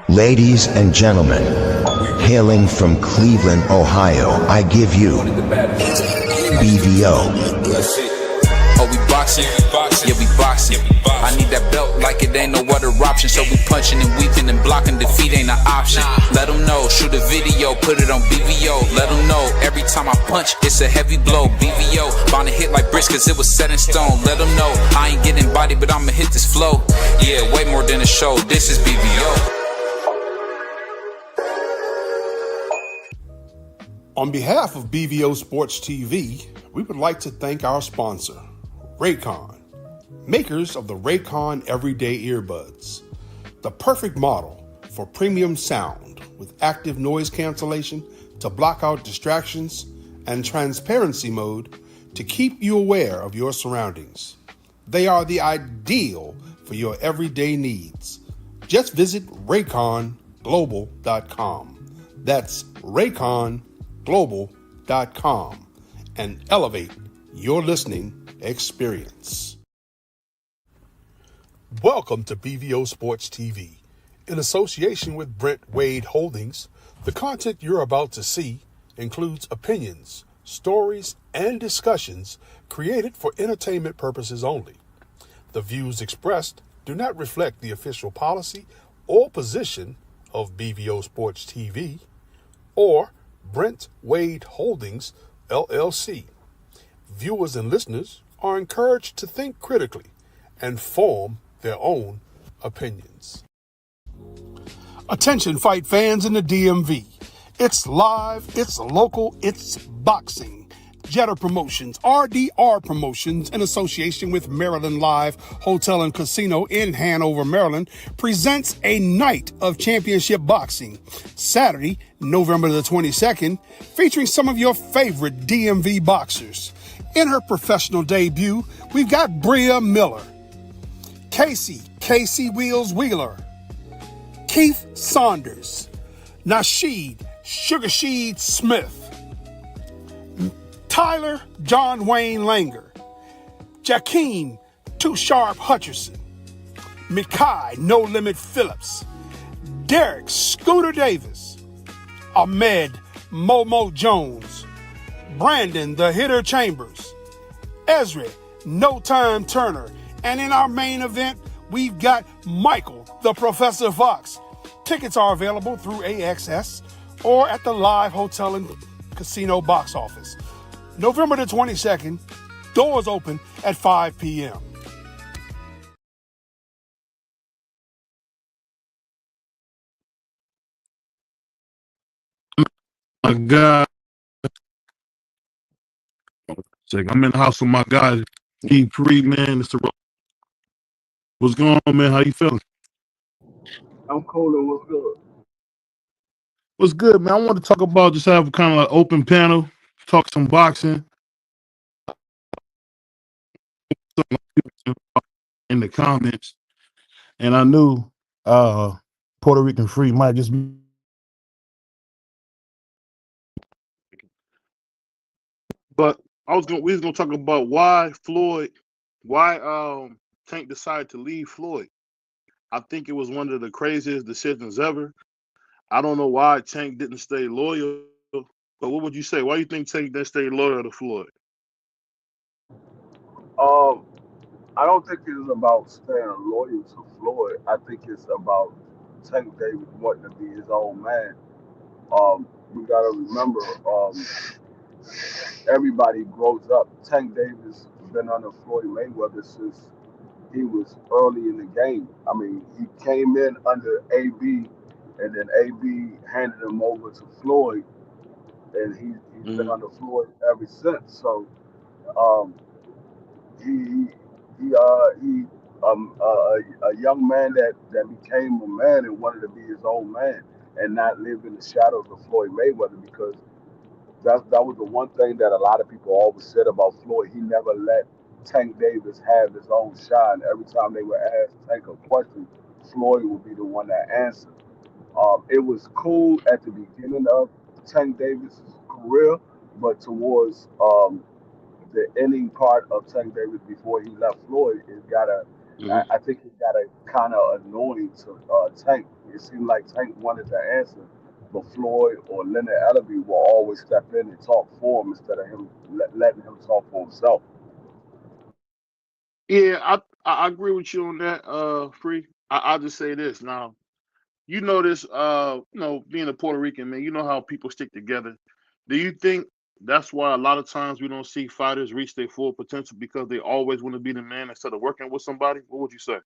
Ladies and gentlemen, hailing from Cleveland, Ohio, I give you BVO. Oh, we boxing? Yeah, we boxing. I need that belt like it ain't no other option. So we punching and weaving and blocking. Defeat ain't an option. Let them know, shoot a video, put it on BVO. Let them know, every time I punch, it's a heavy blow. BVO, bound to hit like bricks cause it was set in stone. Let them know, I ain't getting body, but I'ma hit this flow. Yeah, way more than a show, this is BVO. On behalf of BVO Sports TV, we would like to thank our sponsor, Raycon, makers of the Raycon Everyday Earbuds, the perfect model for premium sound with active noise cancellation to block out distractions and transparency mode to keep you aware of your surroundings. They are the ideal for your everyday needs. Just visit RayconGlobal.com. That's RayconGlobal.com and elevate your listening experience. Welcome to BVO Sports TV. In association with Brent Wade Holdings, the content you're about to see includes opinions, stories, and discussions created for entertainment purposes only. The views expressed do not reflect the official policy or position of BVO Sports TV or Brent Wade Holdings, LLC. Viewers and listeners are encouraged to think critically and form their own opinions. Attention fight fans in the DMV. It's live, it's local, it's boxing. Jetter Promotions, RDR Promotions, in association with Maryland Live Hotel and Casino in Hanover, Maryland, presents a night of championship boxing, Saturday, November the 22nd, featuring some of your favorite DMV boxers. In her professional debut, we've got Bria Miller, Casey Wheels Wheeler, Keith Saunders, Nasheed Sugar Sheed Smith, Tyler John Wayne Langer, Jakeem Too Sharp Hutcherson, Mikai No Limit Phillips, Derek Scooter Davis, Ahmed Momo Jones, Brandon the Hitter Chambers, Ezra No Time Turner, and in our main event, we've got Michael the Professor Fox. Tickets are available through AXS or at the Live Hotel and Casino box office. November the 22nd, doors open at 5 p.m. My God, I'm in the house with my guy, King Creed, man. What's going on, man? How you feeling? I'm cool and what's good? What's good, man? I want to talk about just have kind of like open panel, talk some boxing in the comments. And I knew Puerto Rican Free might just be. But we was gonna talk about why Tank decided to leave Floyd. I think it was one of the craziest decisions ever. I don't know why Tank didn't stay loyal, but what would you say? Why do you think Tank didn't stay loyal to Floyd? I don't think it's about staying loyal to Floyd. I think it's about Tank Davis wanting to be his own man. We gotta remember, everybody grows up. Tank Davis has been under Floyd Mayweather since he was early in the game. I mean, he came in under AB, and then AB handed him over to Floyd, and he's been under Floyd ever since. So um, he a young man that became a man and wanted to be his own man and not live in the shadows of Floyd Mayweather, because that was the one thing that a lot of people always said about Floyd. He never let Tank Davis have his own shot. And every time they would ask Tank a question, Floyd would be the one that answered. It was cool at the beginning of Tank Davis' career, but towards the ending part of Tank Davis before he left Floyd, I, Hmm. I think it got a kind of annoying to Tank. It seemed like Tank wanted to answer, but Floyd or Leonard Ellerby will always step in and talk for him instead of him letting him talk for himself. Yeah, I agree with you on that, Free. I'll just say this now. You know this, being a Puerto Rican man, you know how people stick together. Do you think that's why a lot of times we don't see fighters reach their full potential because they always want to be the man instead of working with somebody? What would you say?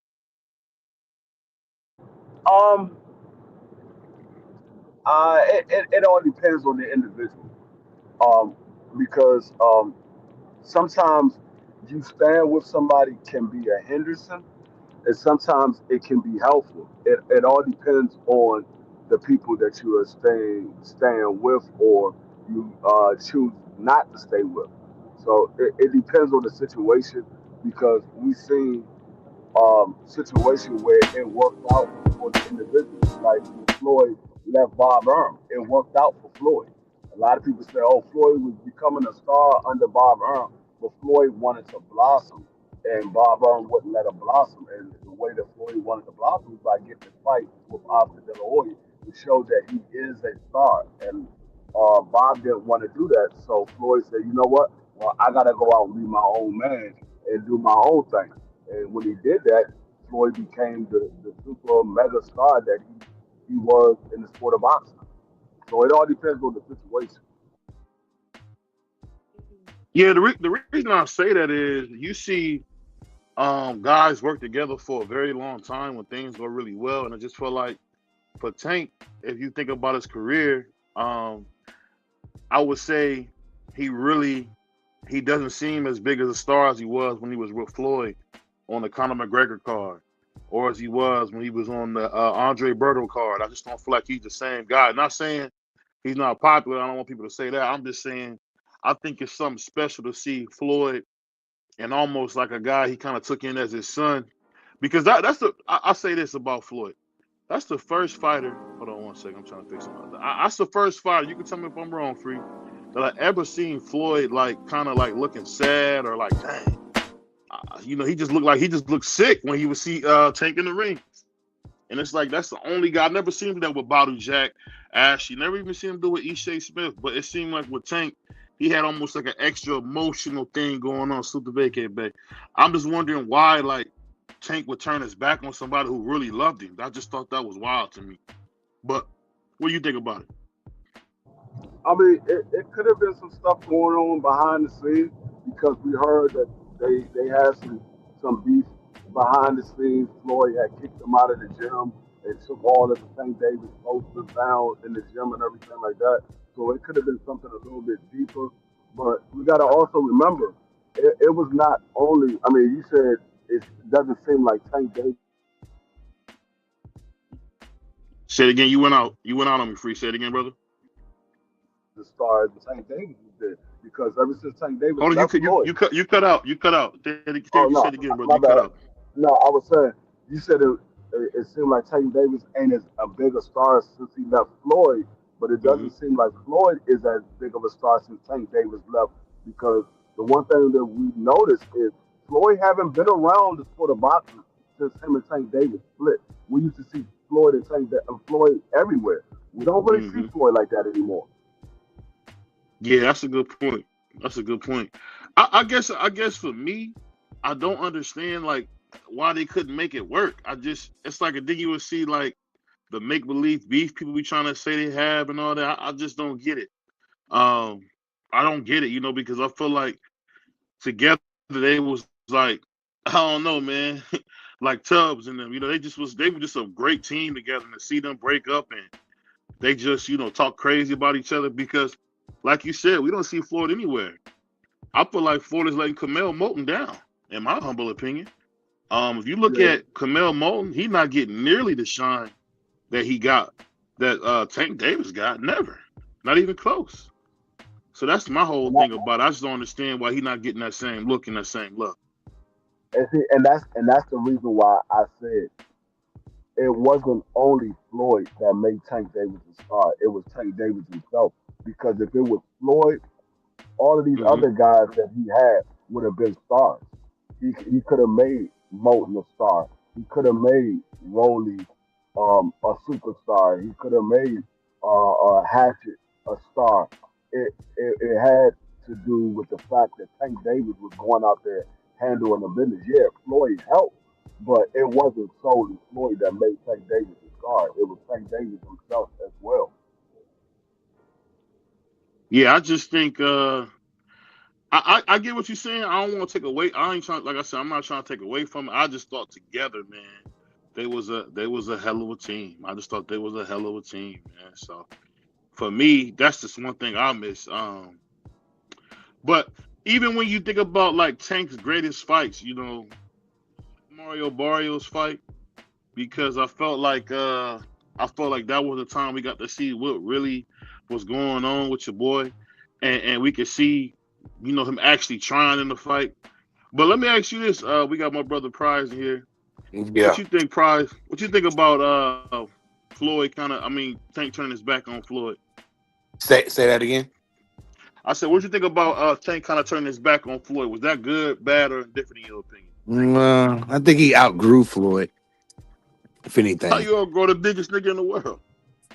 Um, it all depends on the individual. Um, because sometimes you stand with somebody can be a Henderson, and sometimes it can be helpful. It all depends on the people that you are staying with, or you choose not to stay with. So it depends on the situation because we seen situation where it worked out for the individual. Like when Floyd left Bob Earl, it worked out for Floyd. A lot of people say, "Oh, Floyd was becoming a star under Bob Earl," but Floyd wanted to blossom, and Bob Earl wouldn't let him blossom. And the way that Floyd wanted to blossom was by getting a fight with Oscar De La Hoya to show that he is a star. And Bob didn't want to do that, so Floyd said, "You know what? Well, I gotta go out and be my own man and do my own thing." And when he did that, Floyd became the super mega star that he was in the sport of boxing. So it all depends on the situation. Yeah, the reason I say that is you see guys work together for a very long time when things go really well, and I just feel like for Tank, if you think about his career, um, I would say he really he doesn't seem as big as a star as he was when he was with Floyd on the Conor McGregor card, or as he was when he was on the Andre Berto card. I just don't feel like he's the same guy. Not saying he's not popular. I don't want people to say that. I'm just saying I think it's something special to see Floyd and almost like a guy he kind of took in as his son. Because that's the I say this about Floyd. That's the first fighter. Hold on one second. I'm trying to fix something. That's the first fighter. You can tell me if I'm wrong, Free. That I ever seen Floyd like kind of like looking sad or like, dang, he just looked sick when he would see Tank in the ring. And it's like that's the only guy. I never seen him do that with Badu Jack, Ash. You never even seen him do it with Ishe Smith. But it seemed like with Tank, he had almost like an extra emotional thing going on. Super Vacay Bay. I'm just wondering why like Tank would turn his back on somebody who really loved him. I just thought that was wild to me. But what do you think about it? I mean, it could have been some stuff going on behind the scenes because we heard that they had some beef behind the scenes. Floyd had kicked him out of the gym and took all of the St. Davis posters down in the gym and everything like that. So it could have been something a little bit deeper. But we got to also remember, it was not only. I mean, you said it doesn't seem like Tank Davis Say it again. You went out. You went out on me, Free. Say it again, brother. the star as Tank Davis did because ever since Tank Davis Hold on. left Floyd. You cut out. You cut out. Oh Say no, it again, brother. my You cut bad. out. No, I was saying you said it seemed like Tank Davis ain't as a bigger star since he left Floyd, but it Hmm. doesn't seem like Floyd is as big of a star since Tank Davis left because the one thing that we noticed is Floyd haven't been around the sport of boxing since him and Tank Davis split. We used to see Floyd and Floyd everywhere. We don't really see Hmm. Floyd like that anymore. Yeah, that's a good point. That's a good point. I guess for me, I don't understand like why they couldn't make it work. It's like a thing you would see like the make believe beef people be trying to say they have and all that. I just don't get it. Um, I don't get it, because I feel like together they was like I don't know, man, like Tubbs and them. They were just a great team together. And to see them break up and they just talk crazy about each other because, like you said, we don't see Floyd anywhere. I feel like Floyd is letting Kamel Moulton down, in my humble opinion. If you look Yeah, at Kamel Moulton, he's not getting nearly the shine that he got, that Tank Davis got. Never, not even close. So that's my whole and that, thing about it. I just don't understand why he's not getting that same look and that same love. and that's the reason why I said it wasn't only Floyd that made Tank Davis a star. It was Tank Davis himself. Because if it was Floyd, all of these Hmm. other guys that he had would have been stars. He could have made Moulton a star. He could have made Rolly a superstar. He could have made Hatchet a star. It had to do with the fact that Tank Davis was going out there handling the business. Yeah, Floyd helped, but it wasn't solely Floyd that made Tank Davis a star. It was Tank Davis himself as well. Yeah, I just think I get what you're saying. I don't want to take away. I ain't trying, like I said, I'm not trying to take away from it. I just thought together, man, they was a hell of a team. I just thought they was a hell of a team, man. So for me, that's just one thing I miss. But even when you think about like Tank's greatest fights, you know, Mario Barrios fight, because I felt like that was the time we got to see what really was going on with your boy, and we could see, you know, him actually trying in the fight. But let me ask you this: we got my brother Prize in here. Yeah. What you think, Prize? What you think about Floyd? Tank turning his back on Floyd. Say that again. I said, what you think about Tank kind of turning his back on Floyd? Was that good, bad, or different in your opinion? I think he outgrew Floyd. If How anything, you outgrow the biggest nigga in the world?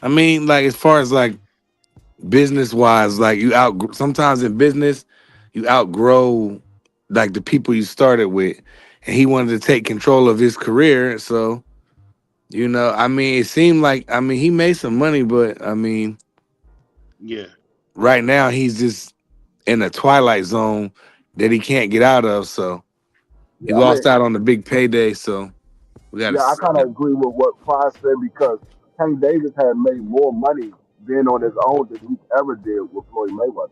I mean, like as far as like business wise, like sometimes in business you outgrow like the people you started with, and he wanted to take control of his career. So, you know, I mean, it seemed like, I mean, he made some money, but I mean, Yeah. right now he's just in a twilight zone that he can't get out of. So he Yeah, I mean, lost out on the big payday. So we got yeah, I kind to. of agree with what Price said because Tank Davis had made more money being on his own than he ever did with Floyd Mayweather.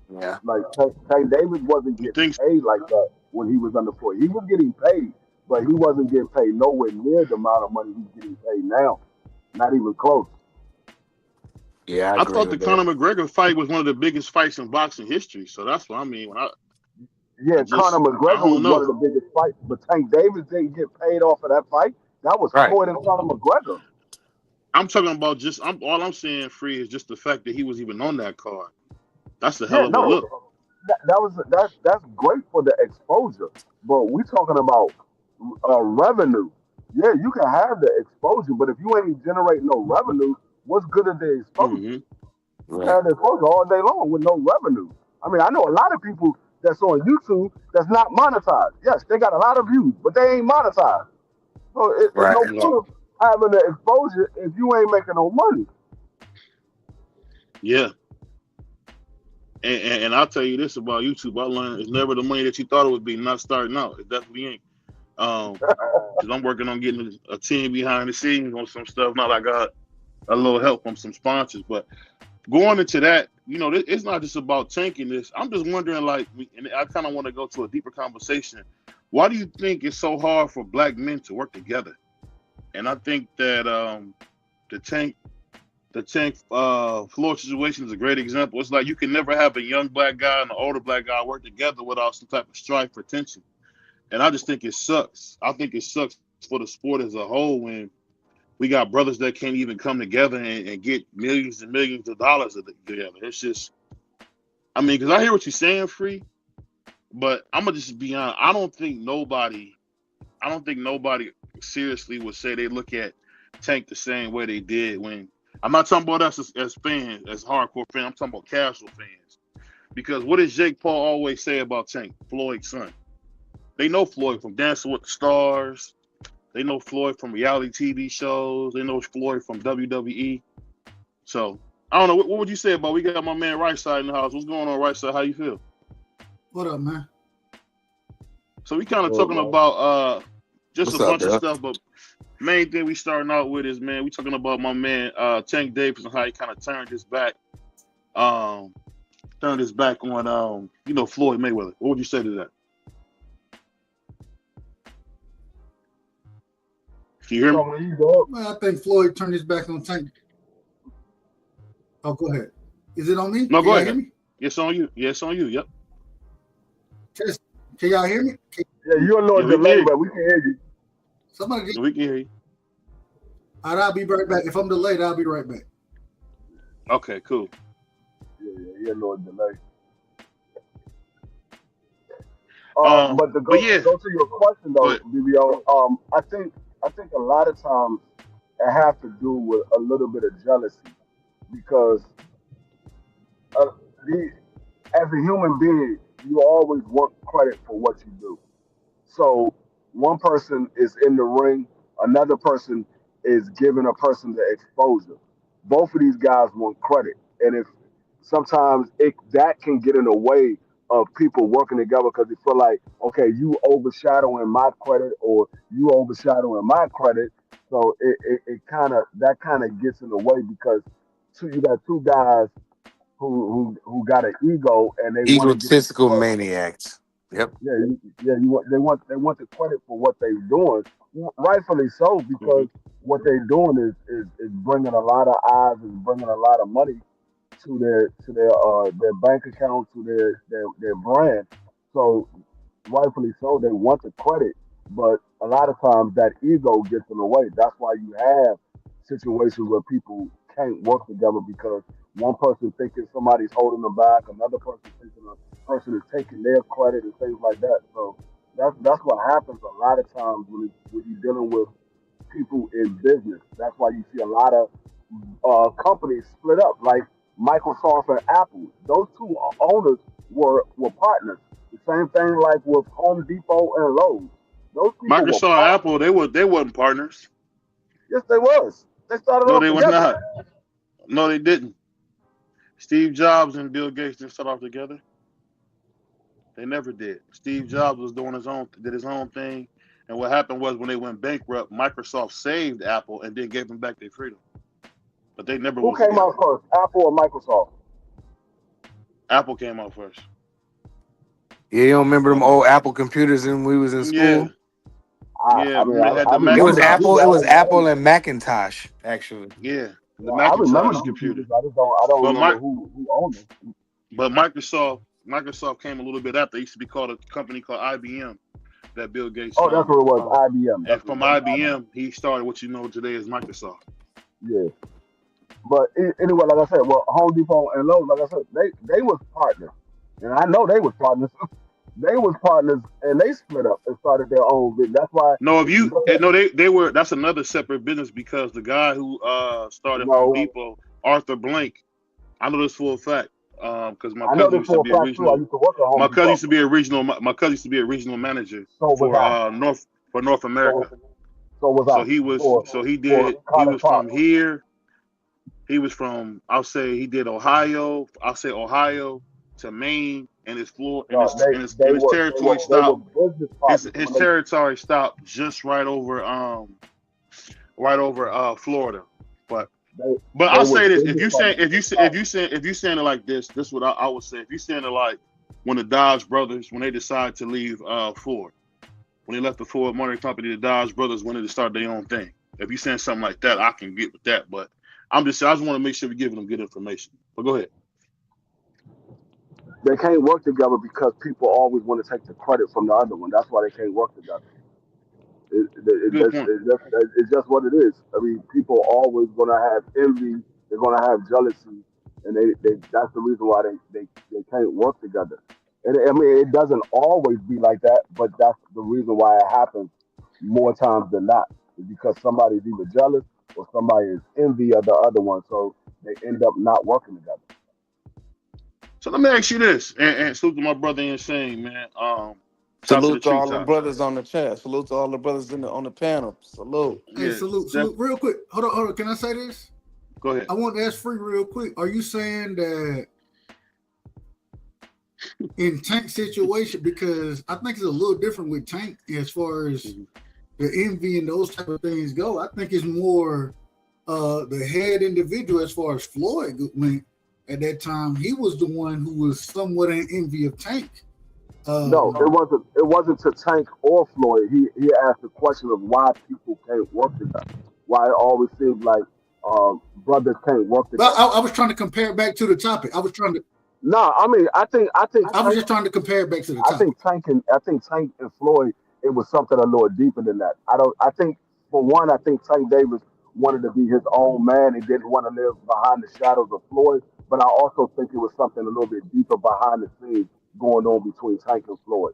Yeah. Like Tank Davis wasn't You getting think? paid like that when he was under Floyd. He was getting paid, but he wasn't getting paid nowhere near the amount of money he's getting paid now. Not even close. Yeah, I I agree thought the with that. Conor McGregor fight was one of the biggest fights in boxing history. So that's what I mean. Yeah, Conor I McGregor was don't one of know. the biggest fights, but Tank Davis didn't get paid off of that fight. That was Right. Floyd and Conor McGregor. I'm talking about all I'm saying, Free, is just the fact that he was even on that card. That's a hell Yeah, of a no, look. that's great for the exposure, but we talking about revenue. Yeah, you can have the exposure, but if you ain't generating no revenue, what's good at the exposure? Hmm. You can Right. have the exposure all day long with no revenue. I mean, I know a lot of people that's on YouTube that's not monetized. Yes, they got a lot of views, but they ain't monetized. So it's Right. no Yeah. point of having the exposure if you ain't making no money. Yeah. And I'll tell you this about YouTube. I learned it's never the money that you thought it would be. Not starting out. It definitely ain't. Because I'm working on getting a team behind the scenes on some stuff. Now I got a little help from some sponsors, but going into that, you know, it's not just about tanking this. I'm just wondering, like, and I kind of want to go to a deeper conversation. Why do you think it's so hard for black men to work together? And I think that the tank Floyd situation is a great example. It's like you can never have a young black guy and an older black guy work together without some type of strife or tension. And I just think it sucks. I think it sucks for the sport as a whole when we got brothers that can't even come together and get millions and millions of dollars together. It's just, I mean, because I hear what you're saying, Free, but I'm gonna just be honest. I don't think nobody seriously would say they look at Tank the same way they did when. I'm not talking about us as fans, as hardcore fans. I'm talking about casual fans. Because what does Jake Paul always say about Tank, Floyd's son? They know Floyd from Dancing with the Stars. They know Floyd from reality TV shows. They know Floyd from WWE. So I don't know. What would you say about? We got my man Right Side in the house. What's going on, Right Side? How you feel? What up, man? So we kind of talking about just What's a up, bunch of Doug? stuff, but main thing we starting out with is, man, we talking about my man Tank Davis and how he kind of turned his back on you know, Floyd Mayweather. What would you say to that? Can you hear me? Talking to you, dog. Well, I think Floyd turned his back on Tank. Oh, go ahead. Is it on me? No, Can go y'all ahead. hear me? Yes, on you. Yes, on you. Yep. Can y'all hear me? Yeah, you're a little Yeah, we can delayed, hear you. but we can hear you. Somebody get. We can hear you. All right, I'll be right back. If I'm delayed, I'll be right back. Okay, cool. Yeah, you're a little delayed. But to but yeah, go to your question though, but BBO, I think a lot of times it has to do with a little bit of jealousy because uh, the, as a human being, you always want credit for what you do. So one person is in the ring, another person is giving a person the exposure. Both of these guys want credit, and if sometimes that can get in the way of people working together because they feel like, okay, you overshadowing my credit or you overshadowing my credit. So it kind of that kind of gets in the way because you got two guys who got an ego and they want to get the Egotistical credit. maniacs. Yep. Yeah, they want the credit for what they're doing, rightfully so, because mhm, what they're doing is bringing a lot of eyes and bringing a lot of money to their bank account, to their brand. So rightfully so, they want the credit, but a lot of times that ego gets in the way. That's why you have situations where people can't work together because one person thinking somebody's holding them back, another person thinking a person is taking their credit and things like that. So that's what happens a lot of times when you're dealing with people in business. That's why you see a lot of companies split up, like Microsoft and Apple. Those two owners were partners. The same thing like with Home Depot and Lowe's. Those people were Microsoft, partners. Apple, they wasn't partners. Yes, they was. They started No, off they was together. not. No, they didn't. Steve Jobs and Bill Gates didn't start off together. They never did. Steve Jobs was doing did his own thing, and what happened was when they went bankrupt, Microsoft saved Apple and then gave them back their freedom. But they never Who was came out together. first, Apple or Microsoft? Apple came out first. Yeah, you don't remember them Well, old Apple computers when we was in yeah, school? yeah. I mean, Remember they had I the It was remember the Macintosh. Apple. computer. It I was didn't know. Apple and Macintosh, actually. Yeah, the I remember Macintosh the computer. computers. I don't But remember my who owned them. but Microsoft came a little bit after. It used to be called a company called IBM that Bill Gates Oh, that's what founded. it was. IBM. And That's what from it was. IBM. IBM, he started what you know today as Microsoft. Yeah. But anyway, like I said, well, Home Depot and Lowe's, like I said, they was partners, and I know they was partners. They was partners, and they split up and started their own business. That's why No, if if you you look at no, they were that's another separate business because the guy who started Home no, Depot, Arthur Blank, I know this for a fact because I know this for a fact too. I used to work at Home Depot. my cousin used to be a regional manager So was for I. North So America. so was So I he was so for he College was from Park. here. He was from I'll say he did Ohio. I'll say Ohio to Maine, and his floor and No, his they and his they and his were they were territory they were stopped. business His partners his when they. territory stopped just right over Florida. But They but they I'll were say this: business partners when they started. if you saying it like this what I would say. If you saying it like when the Dodge brothers when they decided to leave Ford, when they left the Ford Motor Company, the Dodge brothers wanted to start their own thing. If you saying something like that, I can get with that. But I just want to make sure we're giving them good information. But go ahead. They can't work together because people always want to take the credit from the other one. That's why they can't work together. Good point. It's just what it is. I mean, people always gonna have envy. They're gonna have jealousy, and that's the reason why they can't work together. And I mean, it doesn't always be like that, but that's the reason why it happens more times than not. Is because somebody's either jealous or somebody is envy of the other one, so they end up not working together. So let me ask you this, and salute to my brother Insane, man. Shout out to the Salute to all the treetops. brothers on the chat. Salute to all the brothers on the panel. Salute. Hey, Yeah, salute, Steph, salute. Real quick. Hold on. Can I say this? go ahead. I want to ask Free real quick. Are you saying that in Tank situation, because I think it's a little different with Tank as far as Mhm. the envy and those type of things go. I think it's more the head individual as far as Floyd went at that time. He was the one who was somewhat in envy of Tank. No, Um, it wasn't to Tank or Floyd. He asked the question of why people can't work together. Why it always seems like brothers can't work but together. I was trying to compare it back to the topic. No, I mean I was just trying to compare it back to the topic. I think Tank and Floyd it was something a little deeper than that. I think for one I think Tank Davis wanted to be his own man and didn't want to live behind the shadows of Floyd. But I also think it was something a little bit deeper behind the scenes going on between Tank and Floyd.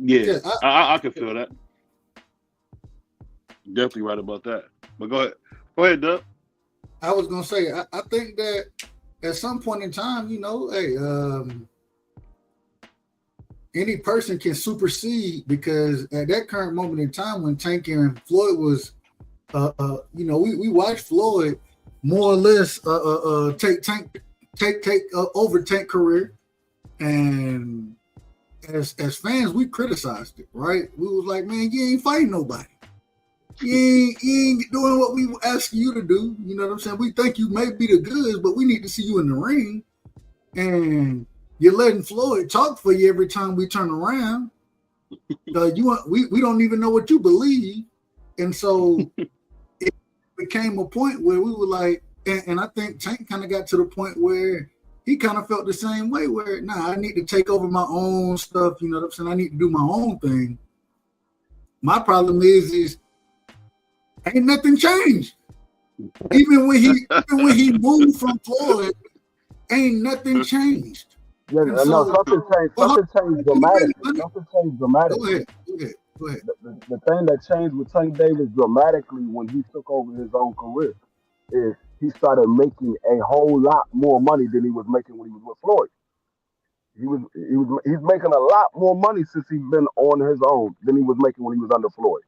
Yeah, Yeah, I can feel that. Definitely right about that. But go ahead, Doug. I was gonna say, I think that at some point in time, hey, any person can supersede because at that current moment in time when Tank and Floyd was, we watched Floyd more or less take over Tank career, and as fans we criticized it, right? We was like, man, you ain't fighting nobody. You ain't doing what we ask you to do. You know what I'm saying? We think you may be the goods, but we need to see you in the ring. And you're letting Floyd talk for you every time we turn around. We don't even know what you believe. And so it became a point where we were like, and I think Tank kind of got to the point where he kind of felt the same way, where, I need to take over my own stuff. You know what I'm saying? I need to do my own thing. My problem is ain't nothing changed. Even when he moved from Floyd, ain't nothing changed. Yeah, And no, so, something changed. Something changed dramatically. Something changed dramatically. Go ahead. The thing that changed with Tank Davis dramatically when he took over his own career is he started making a whole lot more money than he was making when he was with Floyd. He's making a lot more money since he's been on his own than he was making when he was under Floyd.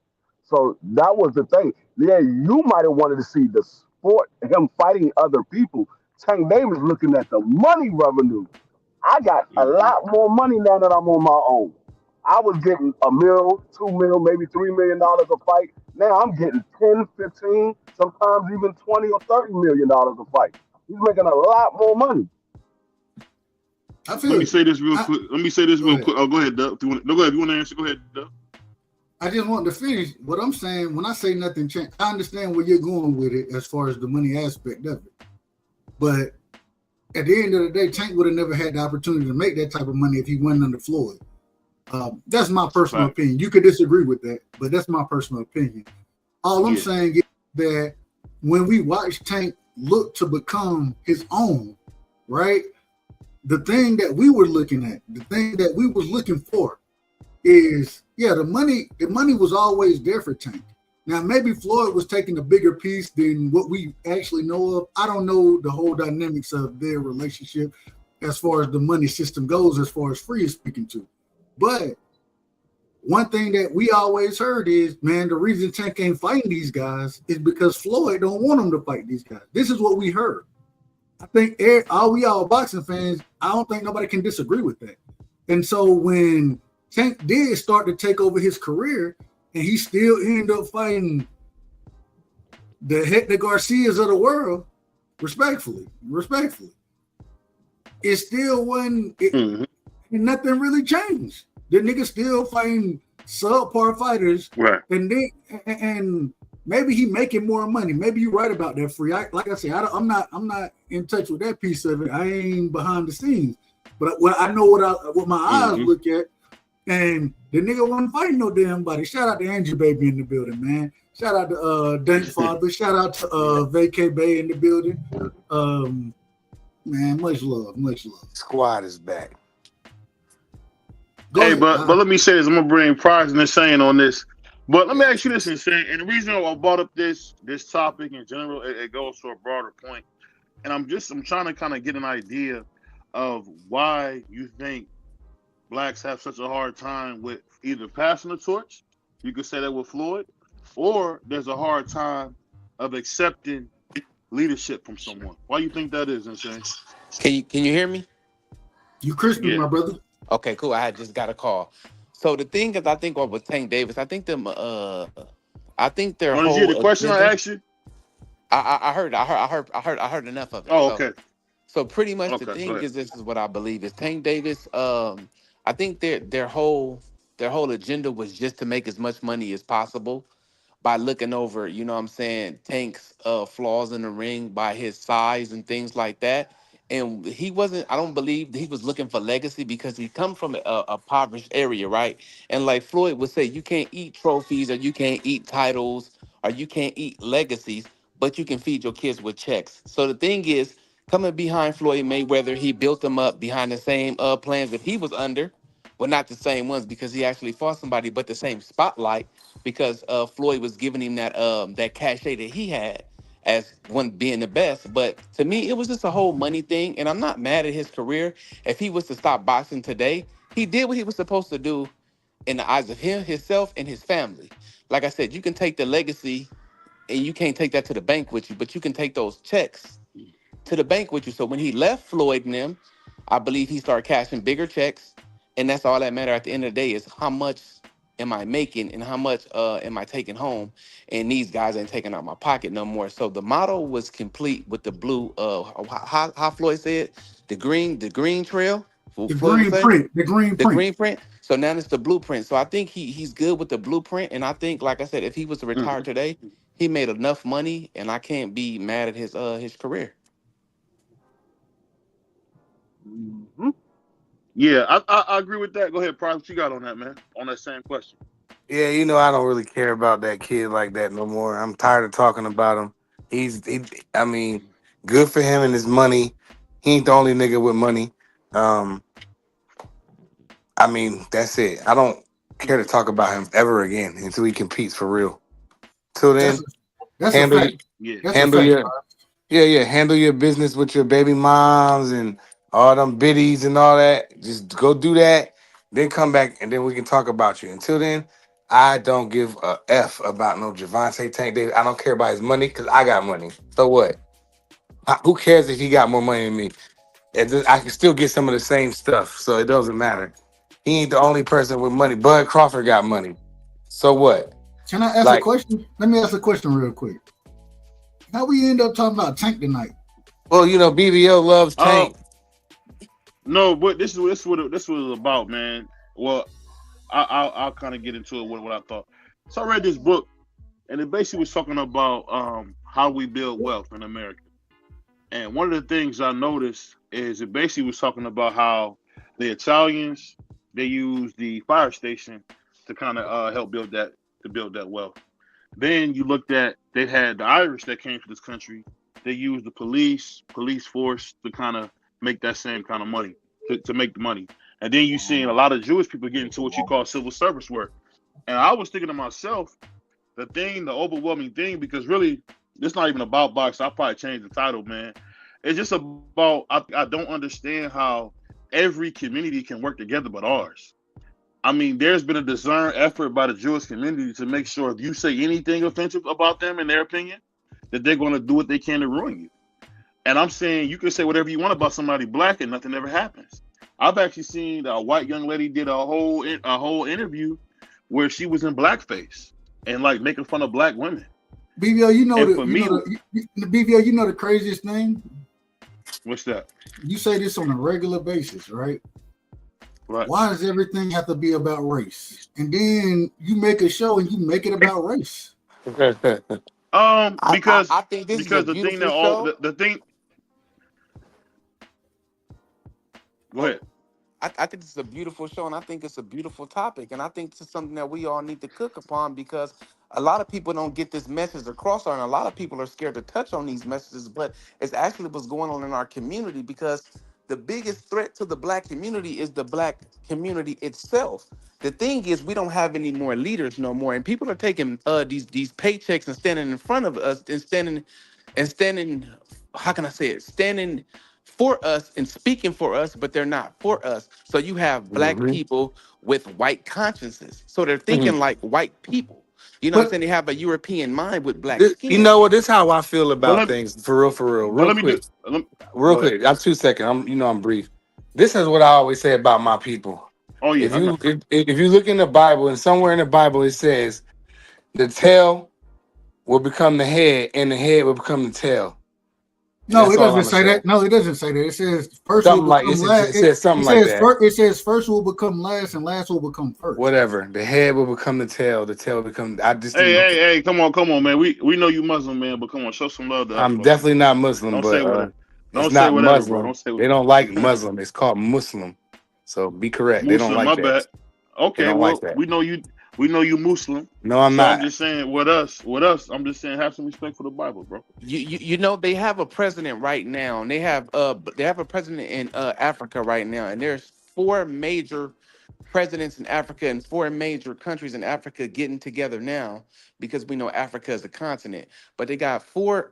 So that was the thing. Yeah, you might have wanted to see the sport, him fighting other people. Tank Davis looking at the money revenue. I got a lot more money now that I'm on my own. I was getting a mil, 2 mil, maybe $3 million a fight. Now I'm getting 10, 15, sometimes even 20 or $30 million a fight. He's making a lot more money. Let me say this real quick. Oh, go ahead, Doug. No, go ahead. If you want to answer, go ahead, Doug. I just want to finish what I'm saying. When I say nothing changed, I understand where you're going with it as far as the money aspect of it. But at the end of the day, Tank would have never had the opportunity to make that type of money if he went under Floyd. That's my personal opinion. You could disagree with that, but that's my personal opinion. All I'm saying is that when we watch Tank look to become his own, right? The thing that we were looking at, the thing that we was looking for is, the money was always there for Tank. Now, maybe Floyd was taking a bigger piece than what we actually know of. I don't know the whole dynamics of their relationship as far as the money system goes, as far as Free is speaking to. But one thing that we always heard is, man, the reason Tank ain't fighting these guys is because Floyd don't want him to fight these guys. This is what we heard. I think all boxing fans, I don't think nobody can disagree with that. And so when Tank did start to take over his career, and he still ended up fighting the Hector Garcias of the world, respectfully. It still wasn't, nothing really changed. The nigga still fighting subpar fighters, right? And maybe he making more money. Maybe you're right about that, Free. Like I said, I'm not in touch with that piece of it. I ain't behind the scenes, but I know what my eyes look at. And the nigga wasn't fighting no damn body. Shout out to Andrew Baby in the building, man. Shout out to Dank Father. Shout out to Vacay Bay in the building. Man, much love. Squad is back. But let me say this. I'm gonna bring Prize and Insane on this. But let me ask you this, Insane. And the reason I brought up this topic in general, it goes to a broader point. And I'm trying to kind of get an idea of why you think blacks have such a hard time with either passing the torch, you could say that with Floyd, or there's a hard time of accepting leadership from someone. Why do you think that is, Insane? Can you hear me? You crispy, my brother. Okay, cool. I had just got a call. So the thing is, I think with Tank Davis, I think their whole. Want to hear the question I asked you? I heard enough of it. Oh, okay. So pretty much the thing is, this is what I believe is Tank Davis. I think their whole agenda was just to make as much money as possible by looking over, you know what I'm saying, Tank's flaws in the ring by his size and things like that. And I don't believe he was looking for legacy because he come from a impoverished area, right? And like Floyd would say, you can't eat trophies or you can't eat titles or you can't eat legacies, but you can feed your kids with checks. So the thing is, coming behind Floyd Mayweather, he built him up behind the same plans that he was under Well, not the same ones because he actually fought somebody, but the same spotlight because Floyd was giving him that cachet that he had as one being the best. But to me, it was just a whole money thing, and I'm not mad at his career. If he was to stop boxing today, he did what he was supposed to do in the eyes of him, himself, and his family. Like I said, you can take the legacy, and you can't take that to the bank with you, but you can take those checks to the bank with you. So when he left Floyd and them, I believe he started cashing bigger checks, and that's all that matter at the end of the day is how much am I making and how much am I taking home, and these guys ain't taking out my pocket no more. So the model was complete with the blue. How Floyd said the green trail. The Floyd would green say print, the green the print. green print. So now it's the blueprint. So I think he's good with the blueprint, and I think, like I said, if he was to retire Mhm. today, he made enough money, and I can't be mad at his career. Mhm. Yeah, I agree with that. Go ahead, Prime. What you got on that, man? On that same question. Yeah, I don't really care about that kid like that no more. I'm tired of talking about him. I mean, good for him and his money. He ain't the only nigga with money. Um, I mean, that's it. I don't care to talk about him ever again until he competes for real. Till That's then, a, that's a handle fact. Yeah. That's a handle fact. your yeah, handle your business with your baby moms and all them biddies and all that. Just go do that, then come back and then we can talk about you. Until then, I don't give a F about no Javante Tank Davis. I don't care about his money because I got money. So what? Who cares if he got more money than me? I can still get some of the same stuff, so it doesn't matter. He ain't the only person with money. Bud Crawford got money. So what? Can I ask a Like, question? Let me ask a question real quick. How we end up talking about Tank tonight? well, BBO loves Tank. No, but this was about, man. Well, I'll kind of get into it with what I thought. So I read this book, and it basically was talking about how we build wealth in America. And one of the things I noticed is it basically was talking about how the Italians they use the fire station to kind of help build that wealth. Then you looked at they had the Irish that came to this country. They used the police force to kind of make that same kind of money to make the money. And then you seen a lot of Jewish people get into what you call civil service work. And I was thinking to myself, the overwhelming thing, because really, it's not even about boxing. I'll probably change the title, man. It's just about I don't understand how every community can work together but ours. I mean, there's been a discerned effort by the Jewish community to make sure if you say anything offensive about them, in their opinion, that they're going to do what they can to ruin you. And I'm saying you can say whatever you want about somebody black and nothing ever happens. I've actually seen a white young lady did a whole interview where she was in blackface and like making fun of black women. BBO, And for me, BBO, you know the craziest thing? what's that? You say this on a regular basis, right? Right. Why does everything have to be about race? And then you make a show and you make it about race. Because I think this is a the thing beautiful that all show. the thing. Go ahead. I think it's a beautiful show, and I think it's a beautiful topic, and I think this is something that we all need to cook upon because a lot of people don't get this message across, and a lot of people are scared to touch on these messages. But it's actually what's going on in our community because the biggest threat to the black community is the black community itself. The thing is, we don't have any more leaders no more, and people are taking these paychecks and standing in front of us and standing. How can I say it? Standing for us and speaking for us, but they're not for us. So you have black Mhm. people with white consciences. So they're thinking Mhm. like white people. You know what I'm But saying? They have a European mind with black You skin. know what? This is how I feel But about things. For real, for real. but Real let me do. quick. Let, Real Go ahead. quick. I'm 2 seconds. I'm brief. This is what I always say about my people. Oh If yeah, I know. you if you look in the Bible and somewhere in the Bible it says the tail will become the head and the head will become the tail. And no, that's it all I'm doesn't gonna say say. that. No, it doesn't say that. It says first will Something like become last. it says something like that. It says first will become last and last will become first. Whatever. The head will become the tail. The tail will become. I just Hey, didn't. hey, come on, man. We know you Muslim, man, but come on, show some love to us, I'm bro. definitely not Muslim, Don't say but whatever. it's Don't say not whatever, bro. Muslim. Don't say They don't like Muslim. It's called Muslim. So be correct. They don't Muslim. like My that. bad. They Okay, don't like well, that. we know you. We know you Muslim. No, I'm So I'm not. just saying, with us, I'm just saying, have some respect for the Bible, bro. You know they have a president right now, and they have a president in Africa right now, and there's four major presidents in Africa and 4 major countries in Africa getting together now because we know Africa is a continent. But they got four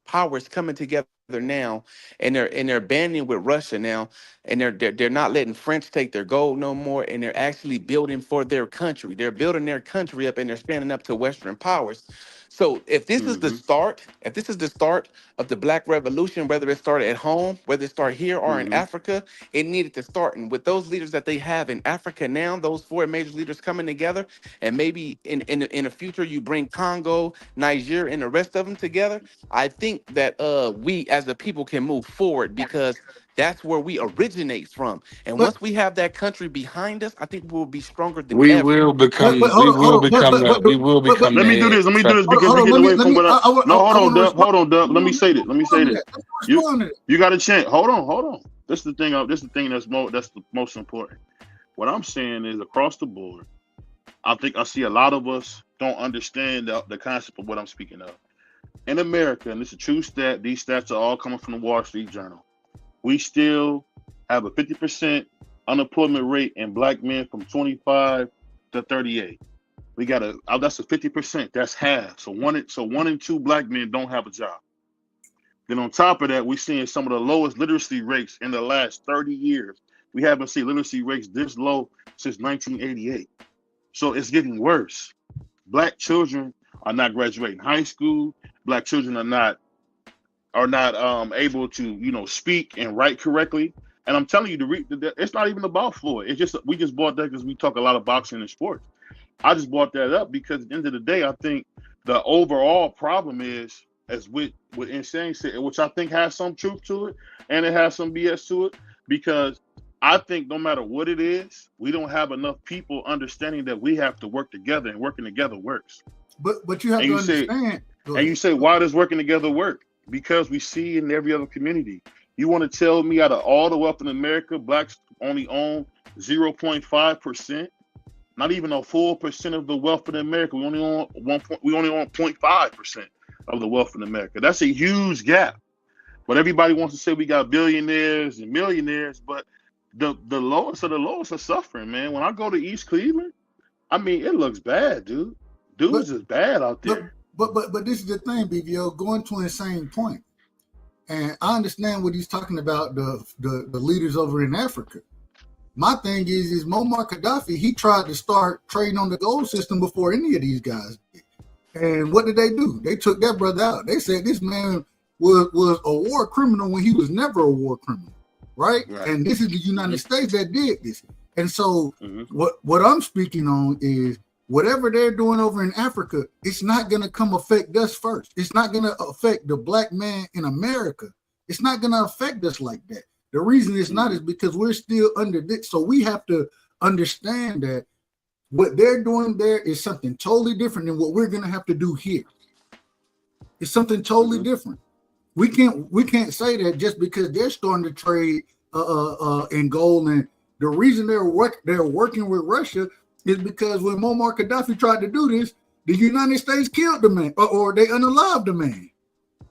powers coming together now, and they're banding with Russia now, and they're not letting French take their gold no more, and they're actually building for their country. They're building their country up, and they're standing up to Western powers. So if this is the start, if this is the start of the Black Revolution, whether it started at home, whether it started here or in Africa, it needed to start. And with those leaders that they have in Africa now, those 4 major leaders coming together, and maybe in the future you bring Congo, Niger, and the rest of them together, I think that we as a people can move forward because that's where we originate from. And But once we have that country behind us, I think we'll be stronger than We ever. will become. but We hold on, will hold on. become the. We will become Let the me do this. Let me do this Hold on, because hold we're on. getting away Let from me. what I. No, hold I on, want to Dub. respond. Hold on, Dub. Let me say this. Let me say this. You Respond to that. you got a chance. Hold on. This is the thing. This is the thing that's the most important. What I'm saying is across the board. I think I see a lot of us don't understand the concept of what I'm speaking of. In America, and this is a true stat. These stats are all coming from the Wall Street Journal. We still have a 50% unemployment rate in Black men from 25 to 38. We got that's a 50%. That's half. So one in 2 Black men don't have a job. Then on top of that, we're seeing some of the lowest literacy rates in the last 30 years. We haven't seen literacy rates this low since 1988. So it's getting worse. Black children are not graduating high school. Black children are not able to speak and write correctly. And I'm telling you, it's not even about Floyd. It's just we just bought that because we talk a lot of boxing and sports. I just brought that up because at the end of the day, I think the overall problem is, as with Insane said, which I think has some truth to it and it has some BS to it, because I think no matter what it is, we don't have enough people understanding that we have to work together, and working together works. But you have to understand. And you say, why does working together work? Because we see in every other community. You want to tell me out of all the wealth in America, Blacks only own 0.5%? Not even a full percent of the wealth in America. We only own 0.5% of the wealth in America. That's a huge gap. But everybody wants to say we got billionaires and millionaires, but the lowest of the lowest are suffering, man. When I go to East Cleveland, I mean, it looks bad, dude. Dudes is bad out there. But this is the thing, BBO, going to an insane point. And I understand what he's talking about, the leaders over in Africa. My thing is Muammar Gaddafi, he tried to start trading on the gold system before any of these guys did. And what did they do? They took that brother out. They said this man was a war criminal when he was never a war criminal, right? And this is the United States that did this. And so what I'm speaking on is whatever they're doing over in Africa, it's not going to come affect us first. It's not going to affect the Black man in America. It's not going to affect us like that. The reason it's not is because we're still under this. So we have to understand that what they're doing there is something totally different than what we're going to have to do here. It's something totally different. We can't say that just because they're starting to trade in gold. And the reason they're working with Russia is because when Muammar Gaddafi tried to do this, the United States killed the man, or they unalived the man.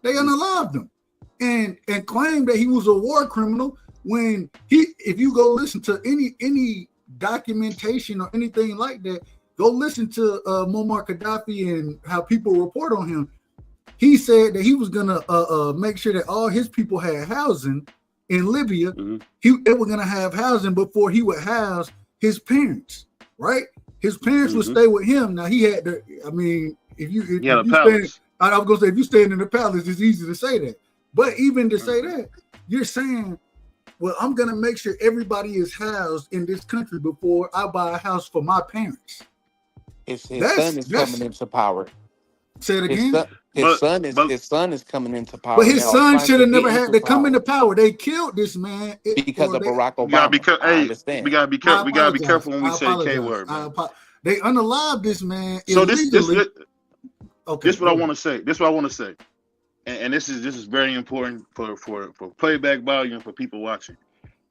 They unalived him and claimed that he was a war criminal when if you go listen to any documentation or anything like that, go listen to Muammar Gaddafi and how people report on him. He said that he was gonna make sure that all his people had housing in Libya. They were gonna have housing before he would house his parents. Right, his parents would stay with him. Now he had to. I mean, if you stand, I was gonna say if you stand in the palace, it's easy to say that. But even to say that, you're saying, well, I'm gonna make sure everybody is housed in this country before I buy a house for my parents. His son is coming into power. Say it again. His son is coming into power. But his son should have never had to come into power. They killed this man because of Barack Obama. We gotta be careful. We gotta be careful when we say K word. They unalived this man. So this is what I want to say. This is what I want to say, and this is very important for playback value and for people watching.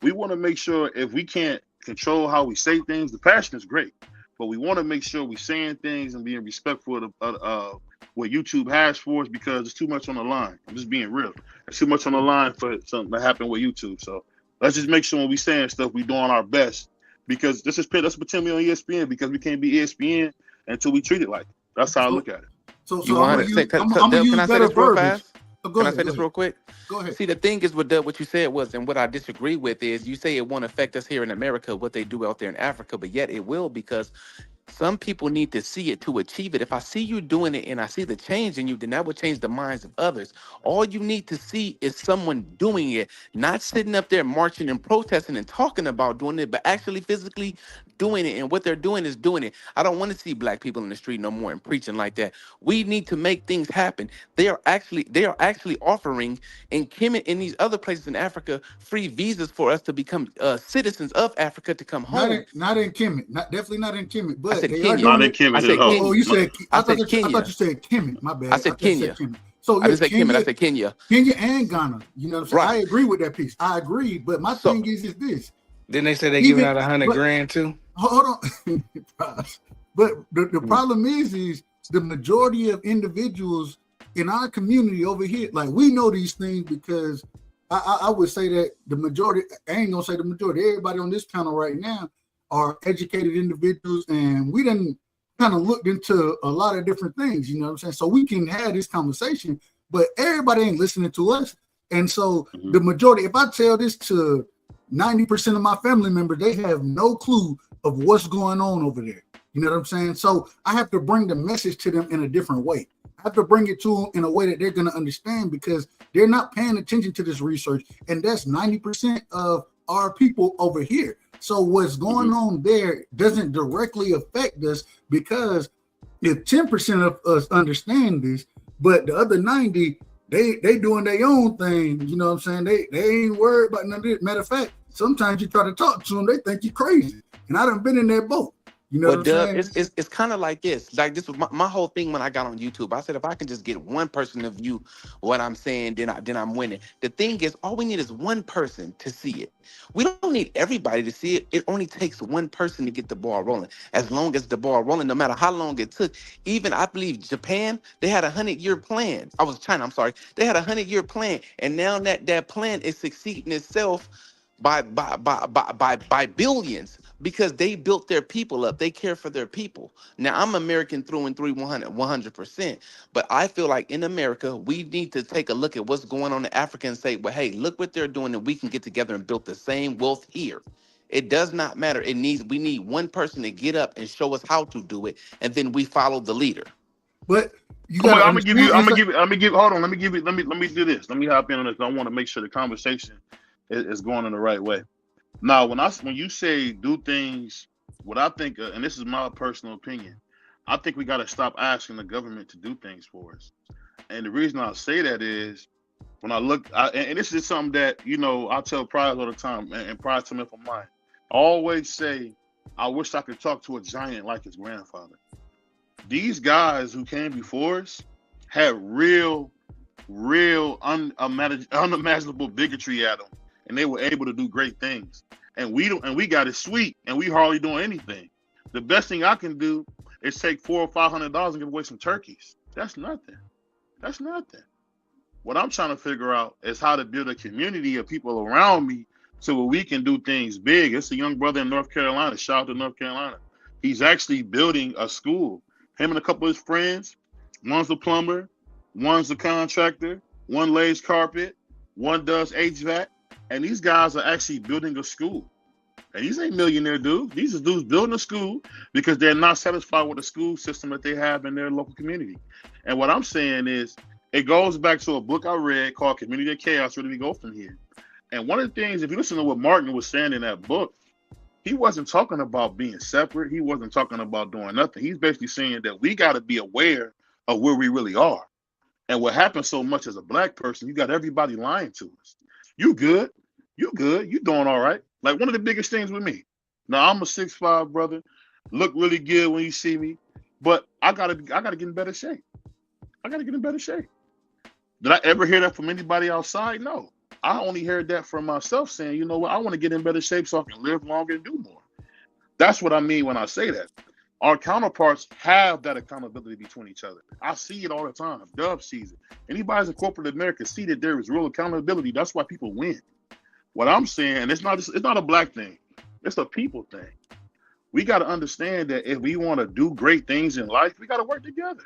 We want to make sure if we can't control how we say things, the passion is great, but we want to make sure we're saying things and being respectful of what YouTube has for us, because there's too much on the line. I'm just being real. There's too much on the line for something to happen with YouTube. So Let's just make sure when we saying stuff, we doing our best. Because let's pretend we on ESPN because we can't be ESPN until we treat it like it. That's how I look at it. So You I'm want gonna to say? use, I'm gonna use Can I say better this real verbiage. fast? Go Can I ahead, say go this ahead. real quick? Go ahead. See, the thing is with what you said was, and what I disagree with is, you say it won't affect us here in America, what they do out there in Africa, but yet it will, because some people need to see it to achieve it. If I see you doing it and I see the change in you, then that will change the minds of others. All you need to see is someone doing it, not sitting up there marching and protesting and talking about doing it, but actually physically doing it. And what they're doing is doing it. I don't want to see black people in the street no more and preaching like that. We need to make things happen. They are actually offering in Kemet, in these other places in Africa, free visas for us to become citizens of Africa to come home. Not in Kemet, definitely not in Kemet. But I said they Kenya. are doing Not in it. Kemet. I said Kenya. Oh, you said I thought you Kenya. said Kemet. My bad. I said thought you Kenya. Kemet. So I didn't say Kenya, Kemet. I said Kenya. Kenya and Ghana. You know what I'm saying? Right. I agree with that piece. I agree. But my So- thing is this. Then they say they Even- giving out 100 but- grand too. Hold on. But the problem is the majority of individuals in our community over here, like, we know these things because I would say that the majority, I ain't gonna say the majority, everybody on this panel right now are educated individuals, and we done kind of looked into a lot of different things, you know what I'm saying? So we can have this conversation, but everybody ain't listening to us. And so the majority, if I tell this to 90% of my family members, they have no clue of what's going on over there. You know what I'm saying? So I have to bring the message to them in a different way. I have to bring it to them in a way that they're going to understand, because they're not paying attention to this research. And that's 90% of our people over here. So what's going on there doesn't directly affect us, because if 10% of us understand this, but the other 90, they doing their own thing. You know what I'm saying? They ain't worried about none of this. Matter of fact, sometimes you try to talk to them, they think you're crazy. And I done been in that boat. You know what I'm saying? It's kind of like this. Like, this was my whole thing when I got on YouTube. I said, if I can just get one person to view what I'm saying, then I'm winning. The thing is, all we need is one person to see it. We don't need everybody to see it. It only takes one person to get the ball rolling. As long as the ball rolling, no matter how long it took. Even, I believe, Japan, they had a 100-year plan. China, I'm sorry. They had a 100-year plan, and now that plan is succeeding itself by billions, because they built their people up. They care for their people. Now, I'm American through and through, 100%. But I feel like in America, we need to take a look at what's going on in Africa and say, well, hey, look what they're doing, and we can get together and build the same wealth here. It does not matter. We need one person to get up and show us how to do it, and then we follow the leader. But let me do this. Let me hop in on this. I want to make sure the conversation is going in the right way. Now, when you say do things, what I think, and this is my personal opinion, I think we got to stop asking the government to do things for us. And the reason I say that is, when I look, and this is something that, you know, I tell Pride all the time, and Pride to me for mine. I always say, I wish I could talk to a giant like his grandfather. These guys who came before us had real unimaginable bigotry at them. And they were able to do great things. And we got it sweet, and we hardly doing anything. The best thing I can do is take $400 or $500 and give away some turkeys. That's nothing. That's nothing. What I'm trying to figure out is how to build a community of people around me so we can do things big. It's a young brother in North Carolina. Shout out to North Carolina. He's actually building a school. Him and a couple of his friends. One's a plumber, one's a contractor, one lays carpet, one does HVAC. And these guys are actually building a school. And these ain't millionaire dudes. These are dudes building a school because they're not satisfied with the school system that they have in their local community. And what I'm saying is, it goes back to a book I read called Community of Chaos. Where do we go from here? And one of the things, if you listen to what Martin was saying in that book, he wasn't talking about being separate. He wasn't talking about doing nothing. He's basically saying that we got to be aware of where we really are. And what happens so much as a black person, you got everybody lying to us. You good. You doing all right. Like, one of the biggest things with me. Now, I'm a 6'5" brother. Look really good when you see me. But I gotta get in better shape. Did I ever hear that from anybody outside? No. I only heard that from myself saying, you know what, I want to get in better shape so I can live longer and do more. That's what I mean when I say that. Our counterparts have that accountability between each other. I see it all the time. Dub sees it. Anybody in corporate America see that there is real accountability. That's why people win. What I'm saying, and it's not a black thing, it's a people thing. We got to understand that if we want to do great things in life, we got to work together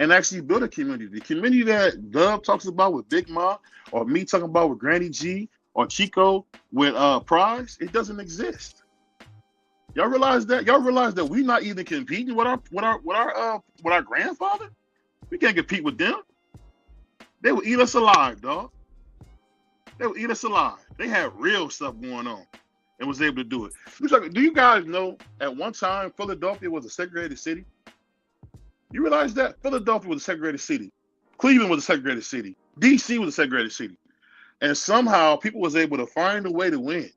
and actually build a community. The community that Dub talks about with Big Ma, or me talking about with Granny G, or Chico with Prize, it doesn't exist. Y'all realize that? Y'all realize that we're not even competing with our grandfather? We can't compete with them. They will eat us alive, dog. They will eat us alive. They had real stuff going on and was able to do it. Do you guys know at one time Philadelphia was a segregated city? You realize that? Philadelphia was a segregated city. Cleveland was a segregated city. DC was a segregated city. And somehow people was able to find a way to win.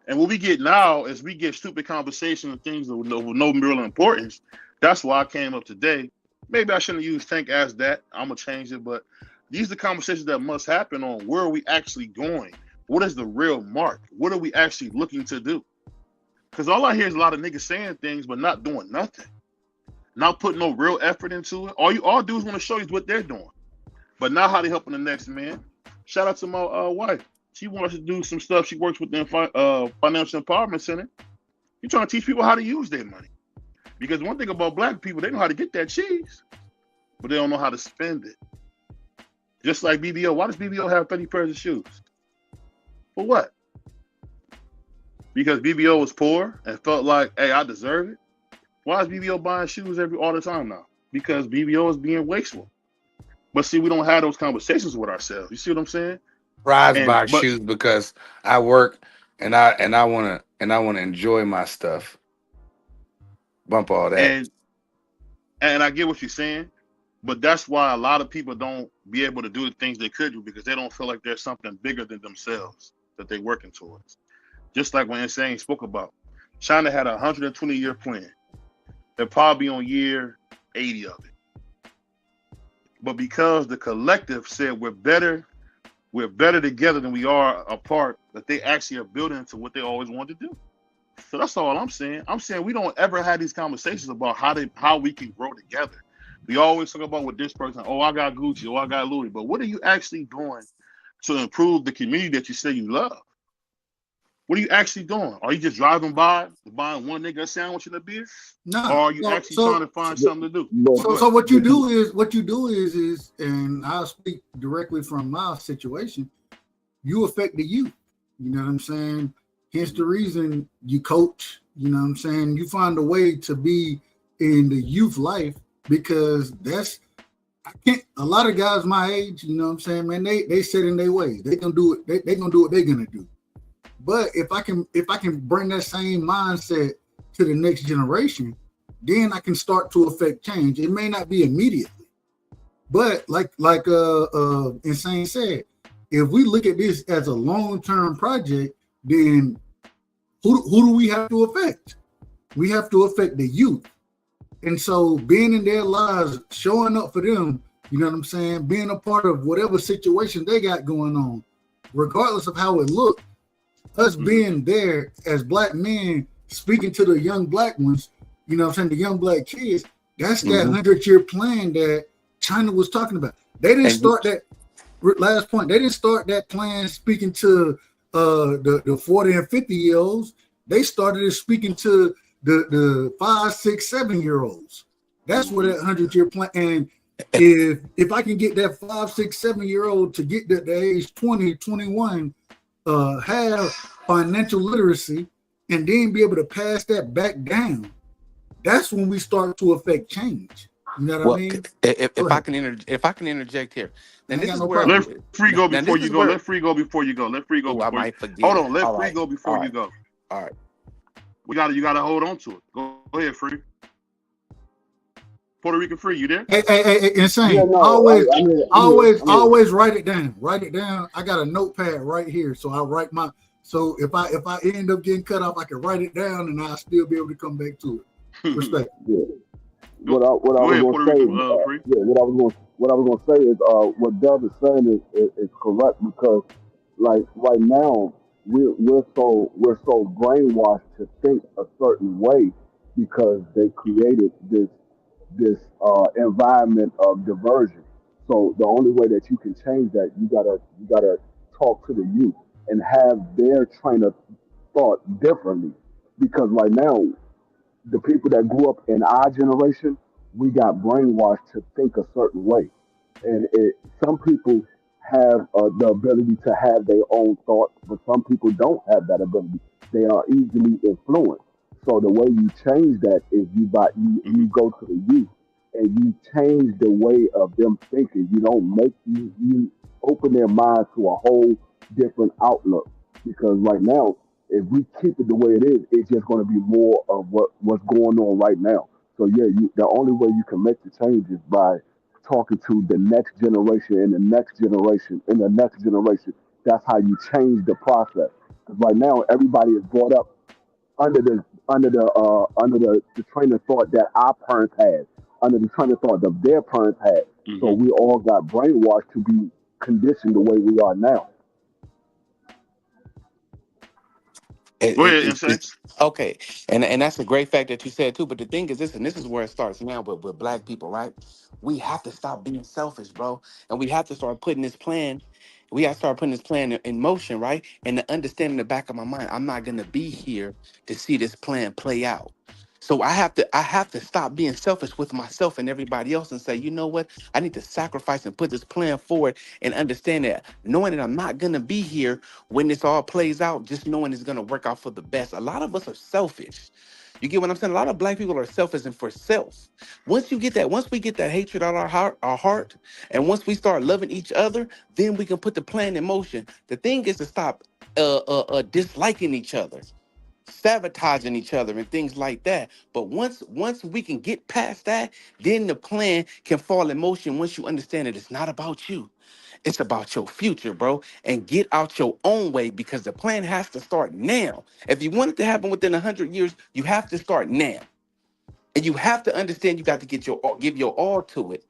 And what we get now is we get stupid conversations and things with no real importance. That's why I came up today. Maybe I shouldn't use Tank as that. I'm going to change it. But these are the conversations that must happen on where are we actually going? What is the real mark? What are we actually looking to do? Because all I hear is a lot of niggas saying things but not doing nothing. Not putting no real effort into it. All dudes want to show you what they're doing. But not how they helping the next man. Shout out to my wife. She wants to do some stuff. She works with the Financial Empowerment Center. You're trying to teach people how to use their money. Because one thing about black people, they know how to get that cheese, but they don't know how to spend it. Just like BBO. Why does BBO have 30 pairs of shoes? For what? Because BBO was poor and felt like, hey, I deserve it. Why is BBO buying shoes all the time now? Because BBO is being wasteful. But see, we don't have those conversations with ourselves. You see what I'm saying? Prized by shoes because I work and I wanna enjoy my stuff. Bump all that. And I get what you're saying, but that's why a lot of people don't be able to do the things they could do because they don't feel like there's something bigger than themselves that they're working towards. Just like when Insane spoke about. China had a 120-year plan. They're probably on year 80 of it. But because the collective said we're better together than we are apart, that they actually are building into what they always wanted to do. So that's all I'm saying. I'm saying we don't ever have these conversations about how we can grow together. We always talk about with this person, oh, I got Gucci, oh, I got Louis. But what are you actually doing to improve the community that you say you love? What are you actually doing? Are you just driving by, buying one nigga a sandwich and a beer? No. Or are you actually trying to find something to do? So what you do is, and I'll speak directly from my situation, you affect the youth. You know what I'm saying? Hence the reason you coach, you know what I'm saying? You find a way to be in the youth life because a lot of guys my age, you know what I'm saying, man, they set in their ways. They gonna do it, they gonna do what they're gonna do. But if I can bring that same mindset to the next generation, then I can start to affect change. It may not be immediately, but like Insane said, if we look at this as a long-term project, then who do we have to affect? We have to affect the youth. And so being in their lives, showing up for them, you know what I'm saying, being a part of whatever situation they got going on, regardless of how it looked, us being there as black men speaking to the young black ones, you know what I'm saying, the young black kids, that's that 100-year plan that China was talking about. They didn't start that, last point, they didn't start that plan speaking to the 40 and 50-year-olds. They started it speaking to the 5, 6, 7-year-olds. That's what that 100-year plan. And if I can get that 5, 6, 7-year-old to get to the age 20, 21, have financial literacy, and then be able to pass that back down, that's when we start to affect change. You know what I mean? If I can interject here, then this is where let Free go before you go. Let Free go before you go. Let Free go. I might forget. Hold on. Let Free go before you go. All right. You gotta hold on to it. Go ahead, Free. Puerto Rican Free, you there? Hey, Insane. Yeah, no, always write it down. Write it down. I got a notepad right here, so I write my. So if I end up getting cut off, I can write it down, and I'll still be able to come back to it. Respect. Yeah. What I was going to say is what Dub is saying is correct, because like right now we're so brainwashed to think a certain way because they created this environment of diversion. So the only way that you can change that, you gotta talk to the youth and have their train of thought differently. Because right now, the people that grew up in our generation, we got brainwashed to think a certain way. And some people have the ability to have their own thoughts, but some people don't have that ability. They are easily influenced. So the way you change that is you go to the youth and you change the way of them thinking. You don't make you open their mind to a whole different outlook. Because right now, if we keep it the way it is, it's just going to be more of what's going on right now. So yeah, the only way you can make the change is by talking to the next generation and the next generation and the next generation. That's how you change the process. Because right now, everybody is brought up under the train of thought that our parents had, under the train of thought that their parents had. So we all got brainwashed to be conditioned the way we are now. Go ahead, Insane. Okay, and that's a great fact that you said too. But the thing is this, and this is where it starts now with black people, right? We have to stop being selfish, bro, and we have to start putting this plan. We got to start putting this plan in motion, right? And to understand in the back of my mind, I'm not gonna be here to see this plan play out. So I have to stop being selfish with myself and everybody else and say, you know what? I need to sacrifice and put this plan forward and understand that, knowing that I'm not gonna be here when this all plays out, just knowing it's gonna work out for the best. A lot of us are selfish. You get what I'm saying? A lot of black people are selfish and for self. Once we get that hatred out of our heart, and once we start loving each other, then we can put the plan in motion. The thing is to stop disliking each other, sabotaging each other and things like that. But once we can get past that, then the plan can fall in motion. Once you understand that it's not about you, it's about your future, bro. And get out your own way, because the plan has to start now. If you want it to happen within 100 years, you have to start now. And you have to understand you got to give your all to it,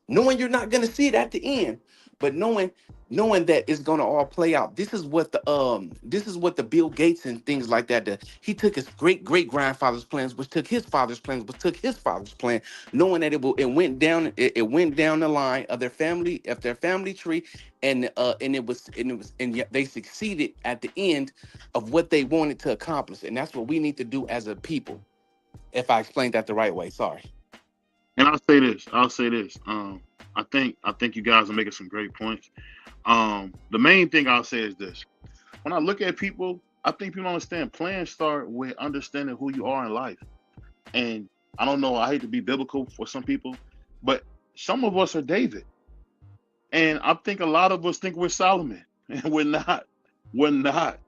knowing you're not gonna see it at the end, but knowing that it's gonna all play out. This is what the Bill Gates and things like that. He took his great grandfather's plans, which took his father's plans, which took his father's plan, knowing that it went down the line of their family tree, and they succeeded at the end of what they wanted to accomplish, and that's what we need to do as a people. If I explained that the right way, sorry. And I'll say this. I think you guys are making some great points. The main thing I'll say is this. When I look at people, I think people understand plans start with understanding who you are in life. And I don't know, I hate to be biblical for some people, but some of us are David. And I think a lot of us think we're Solomon. And we're not. We're not.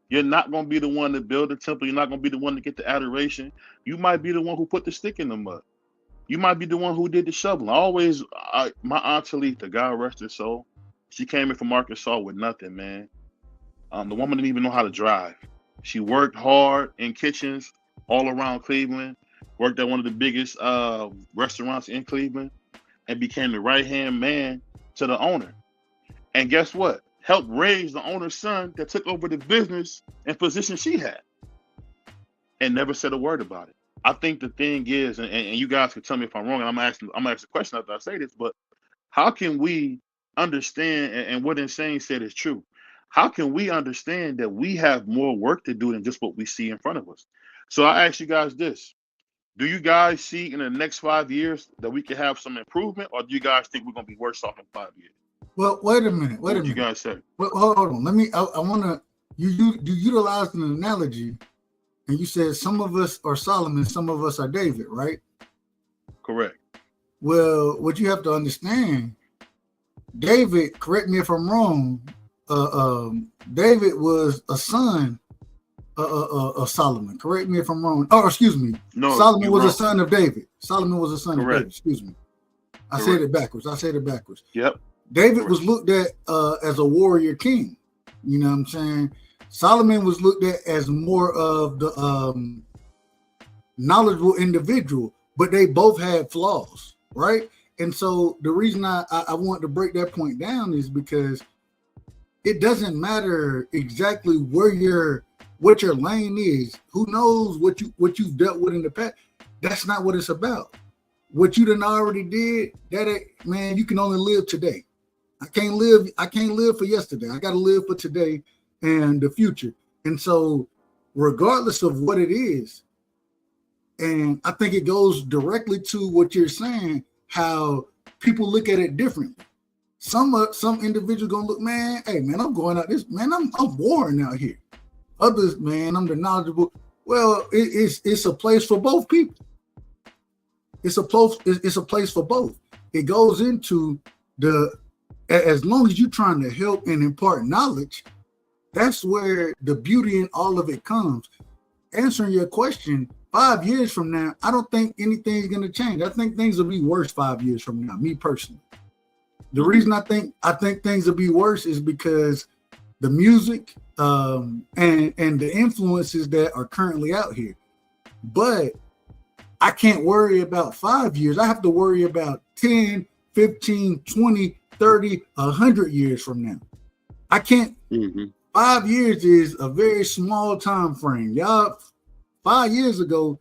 You're not going to be the one to build the temple. You're not going to be the one to get the adoration. You might be the one who put the stick in the mud. You might be the one who did the shoveling. My aunt Talitha, God rest her soul, she came in from Arkansas with nothing, man. The woman didn't even know how to drive. She worked hard in kitchens all around Cleveland, worked at one of the biggest restaurants in Cleveland, and became the right-hand man to the owner. And guess what? Helped raise the owner's son that took over the business and position she had, and never said a word about it. I think the thing is, and you guys can tell me if I'm wrong, and I'm gonna ask a question after I say this, but how can we understand, and what Insane said is true, how can we understand that we have more work to do than just what we see in front of us? So I ask you guys this. Do you guys see in the next 5 years that we can have some improvement, or do you guys think we're gonna be worse off in 5 years? Well, wait a minute. What you guys say? Well, hold on. I want to. You utilized an analogy, and you said some of us are Solomon, some of us are David, right? Correct. Well, what you have to understand, David, correct me if I'm wrong, David was a son of Solomon. Correct me if I'm wrong. Oh, excuse me. No, Solomon was wrong. a son of David. Solomon was a son of David. Excuse me. I said it backwards. Yep. David was looked at as a warrior king. You know what I'm saying? Solomon was looked at as more of the knowledgeable individual, but they both had flaws, right? And so the reason I want to break that point down is because it doesn't matter exactly what your lane is. Who knows what you've dealt with in the past? That's not what it's about. What you done already did, man, you can only live today. I can't live for yesterday. I got to live for today and the future. And so regardless of what it is, and I think it goes directly to what you're saying, how people look at it differently. Some individual gonna look, man, hey man, I'm going out this, man, I'm boring out here. Others, man, I'm the knowledgeable. Well, it's a place for both people. It's a place for both. It goes into as long as you're trying to help and impart knowledge, that's where the beauty in all of it comes. Answering your question, 5 years from now, I don't think anything's going to change. I think things will be worse 5 years from now, me personally. The reason I think things will be worse is because the music and the influences that are currently out here. But I can't worry about 5 years. I have to worry about 10, 15, 20, 30, 100 years from now. I can't. 5 years is a very small time frame. Y'all, 5 years ago,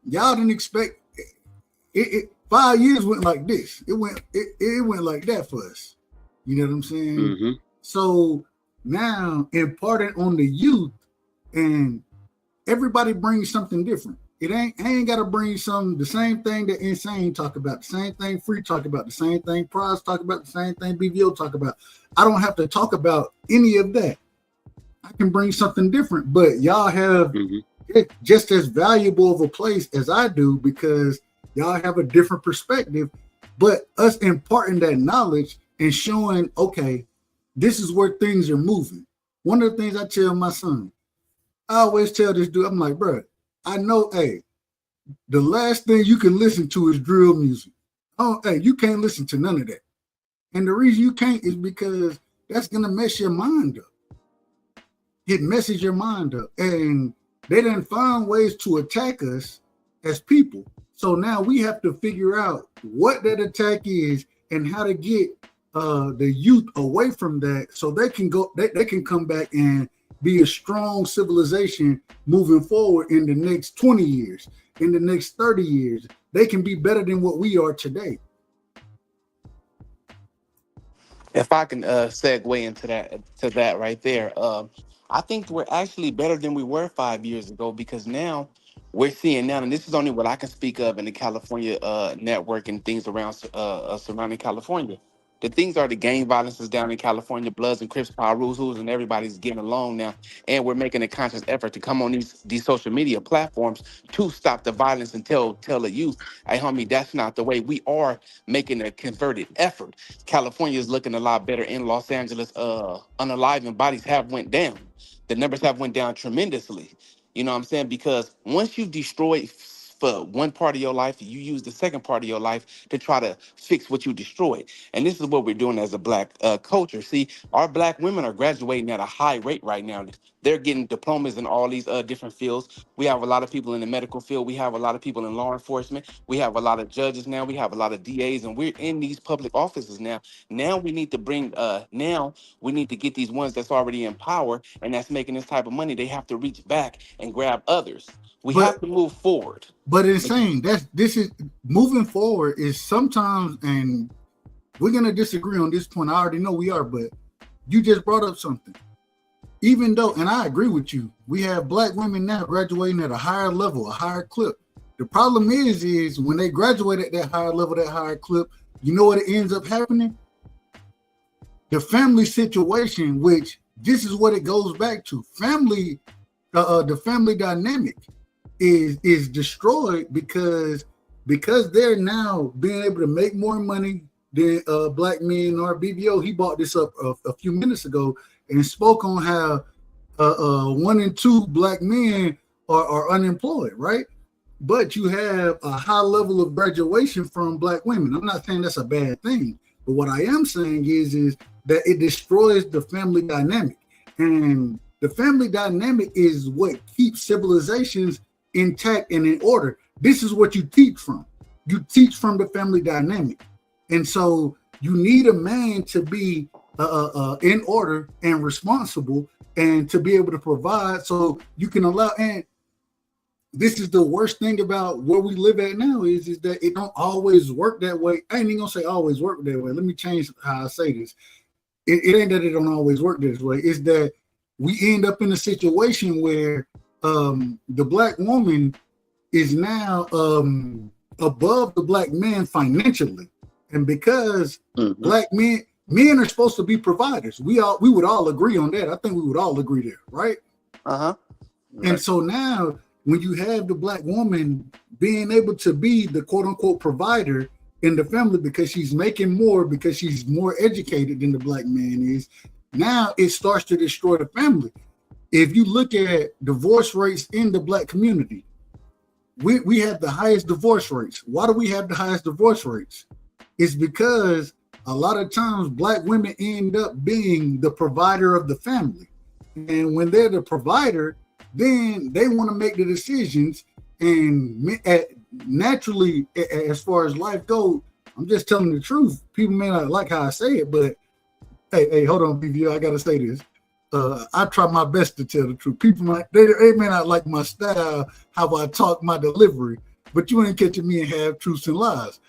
y'all didn't expect it. 5 years went like this. It went like that for us. You know what I'm saying? So now imparting on the youth, and everybody brings something different. I ain't got to bring the same thing that Insane talk about, the same thing Free talk about, the same thing Prize talk about, the same thing BVO talk about. I don't have to talk about any of that. I can bring something different, but y'all have it just as valuable of a place as I do, because y'all have a different perspective. But us imparting that knowledge and showing, okay, this is where things are moving. One of the things I tell my son, I always tell this dude, I'm like, bro, I know, hey, the last thing you can listen to is drill music. Oh, hey, you can't listen to none of that. And the reason you can't is because that's going to mess your mind up. It messes your mind up. And they done found ways to attack us as people. So now we have to figure out what that attack is and how to get the youth away from that, so they can go, they can come back and be a strong civilization moving forward in the next 20 years, in the next 30 years. They can be better than what we are today. If I can segue into that right there, I think we're actually better than we were 5 years ago, because now we're seeing now, and this is only what I can speak of in the California network and things around surrounding California. The things are the gang violence is down in California, Bloods and Crips, Power Rules, Who's, and everybody's getting along now. And we're making a conscious effort to come on these social media platforms to stop the violence and tell the youth, hey, homie, that's not the way. We are making a converted effort. California is looking a lot better. In Los Angeles, unalived bodies have went down. The numbers have went down tremendously. You know what I'm saying? Because once you destroy for one part of your life, you use the second part of your life to try to fix what you destroyed. And this is what we're doing as a Black culture. See, our Black women are graduating at a high rate right now. They're getting diplomas in all these different fields. We have a lot of people in the medical field. We have a lot of people in law enforcement. We have a lot of judges now. We have a lot of DAs, and we're in these public offices now. Now we need to get these ones that's already in power and that's making this type of money. They have to reach back and grab others. We have to move forward. But Insane, this is moving forward is sometimes, and we're gonna disagree on this point. I already know we are, but you just brought up something. Even though, and I agree with you, we have Black women now graduating at a higher level, a higher clip. The problem is when they graduate at that higher level, that higher clip, you know what it ends up happening? The family situation, which this is what it goes back to. Family, the family dynamic is destroyed because they're now being able to make more money than Black men or BBO. He brought this up a few minutes ago and spoke on how 1 in 2 Black men are unemployed, right? But you have a high level of graduation from Black women. I'm not saying that's a bad thing, but what I am saying is that it destroys the family dynamic. And the family dynamic is what keeps civilizations intact and in order. This is what you teach from. You teach from the family dynamic. And so you need a man to be in order and responsible and to be able to provide, so you can allow. And this is the worst thing about where we live at now is that it don't always work that way. I ain't even gonna say always work that way. Let me change how I say this. It ain't that it don't always work this way. It's that we end up in a situation where the black woman is now above the black man financially, and because black men are supposed to be providers, we would all agree on that. I think we would all agree there, right? And so now, when you have the black woman being able to be the quote unquote provider in the family because she's making more, because she's more educated than the black man is, now it starts to destroy the family. If you look at divorce rates in the black community, we have the highest divorce rates. Why do we have the highest divorce rates? It's because a lot of times black women end up being the provider of the family. And when they're the provider, then they want to make the decisions. And naturally, as far as life goes, I'm just telling the truth. People may not like how I say it, but hey, hold on, BVO, I got to say this. I try my best to tell the truth. People they may not like my style, how I talk, my delivery, but you ain't catching me in half truths and lies.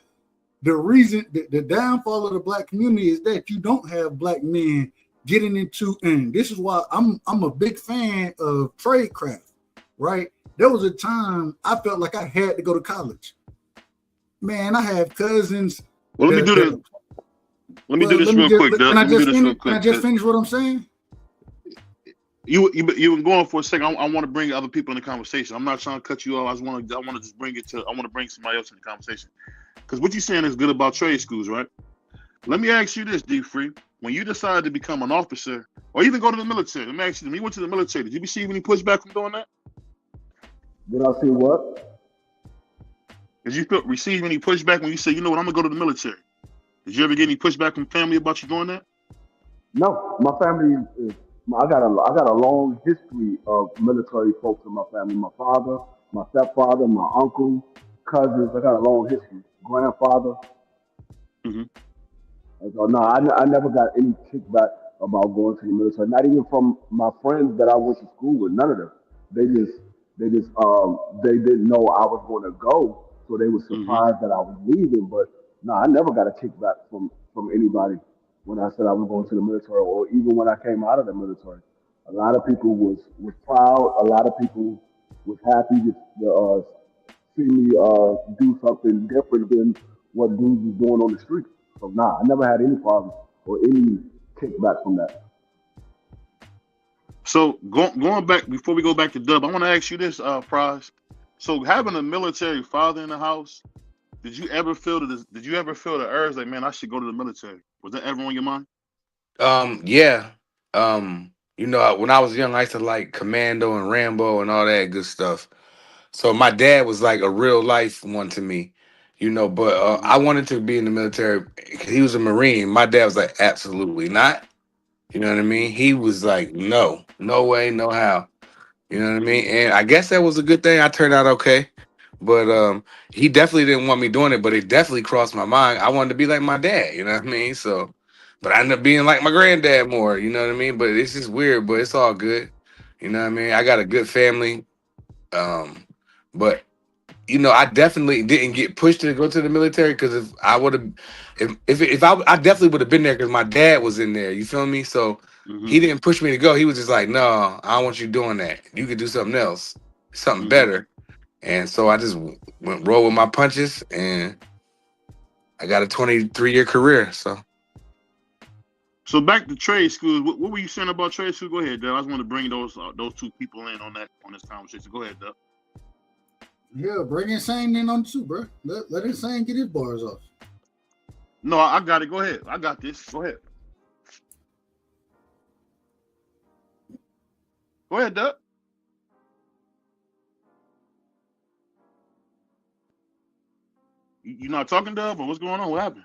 The reason, the downfall of the black community is that you don't have black men getting into, and this is why I'm a big fan of tradecraft, right? There was a time I felt like I had to go to college. Man, I have cousins. Well, let me do this. Let me do this real quick, Doug. Can I just finish what I'm saying? You were going for a second. I want to bring other people in the conversation. I'm not trying to cut you off. I want to just bring it to. I want to bring somebody else in the conversation, because what you're saying is good about trade schools, right? Let me ask you this, D Free. When you decided to become an officer, or even go to the military, let me ask you. When you went to the military, did you receive any pushback from doing that? Did I see what? Did you receive any pushback when you said, you know what, I'm gonna go to the military? Did you ever get any pushback from family about you doing that? No, my family is. I got a long history of military folks in my family. My father, my stepfather, my uncle, cousins. I got a long history. Grandfather. Mm-hmm. So no, I never got any kickback about going to the military. Not even from my friends that I went to school with. None of them. They didn't know I was going to go, so they were surprised that I was leaving. But no, I never got a kickback from anybody when I said I was going to the military, or even when I came out of the military. A lot of people was proud. A lot of people was happy to see me do something different than what dudes was doing on the street. So nah, I never had any problems or any kickback from that. So going back, before we go back to Dub, I want to ask you this, Prize. So having a military father in the house, did you ever feel the urge like, man, I should go to the military? Was that ever on your mind? Yeah. You know, when I was young, I used to like Commando and Rambo and all that good stuff. So my dad was like a real life one to me, you know, but I wanted to be in the military because he was a Marine. My dad was like, absolutely not. You know what I mean? He was like, no way, no how. You know what I mean? And I guess that was a good thing. I turned out okay. But he definitely didn't want me doing it, but it definitely crossed my mind. I wanted to be like my dad, you know what I mean? So, but I ended up being like my granddad more, you know what I mean? But it's just weird, but it's all good. You know what I mean? I got a good family. But you know, I definitely didn't get pushed to go to the military because if I would have, if I definitely would have been there because my dad was in there. You feel me? So he didn't push me to go. He was just like, no, I don't want you doing that. You could do something else, something better. And so I just went roll with my punches, and I got a 23-year career. So back to trade schools. What were you saying about trade schools? Go ahead, Dub. I just want to bring those two people in on this conversation. Go ahead, Dub. Yeah, bring Insane in on too, bro. Let Insane get his bars off. No, I got it. Go ahead. I got this. Go ahead. Go ahead, Dub. You not talking, Dub, or what's going on? What happened?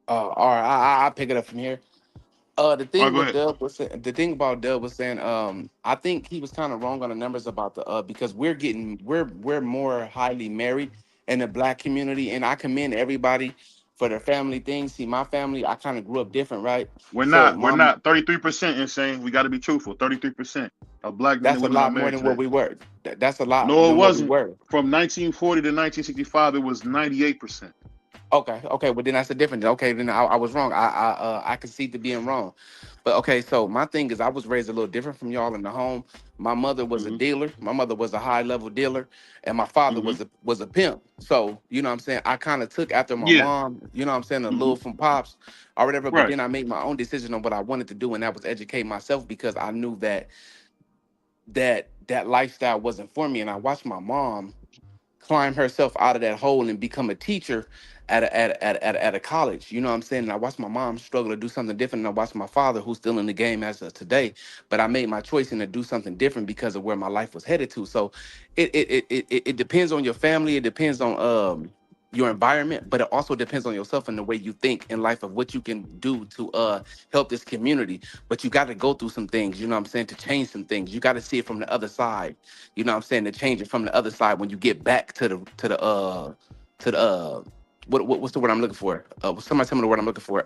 All right, I'll pick it up from here. The thing go with ahead. Dub was the thing about Dub was saying, I think he was kind of wrong on the numbers about the because we're more highly married in the black community, and I commend everybody for their family things. See, my family, I kind of grew up different, right? We're not 33% Insane. We got to be truthful. 33% of black men. That's a lot more than what we were. That's a lot. No, it than wasn't. What we were. From 1940 to 1965, it was 98%. Okay, okay. Well, then that's a different. Okay, then I was wrong. I concede to being wrong. But okay, so my thing is, I was raised a little different from y'all in the home. My mother was a Mm-hmm. dealer. My mother was a high level dealer, and my father Mm-hmm. was a pimp. So you know what I'm saying. I kind of took after my Yeah. mom. You know what I'm saying, a Mm-hmm. little from pops or whatever. But Right. then I made my own decision on what I wanted to do, and that was educate myself because I knew that that lifestyle wasn't for me. And I watched my mom climb herself out of that hole and become a teacher at a college. You know what I'm saying? And I watched my mom struggle to do something different. And I watched my father, who's still in the game as of today, but I made my choice in to do something different because of where my life was headed to. So it depends on your family. It depends on your environment, but it also depends on yourself and the way you think in life of what you can do to help this community. But you got to go through some things, you know what I'm saying, to change some things. You got to see it from the other side. You know what I'm saying? To change it from the other side when you get back to the what's the word I'm looking for? Somebody tell me the word I'm looking for.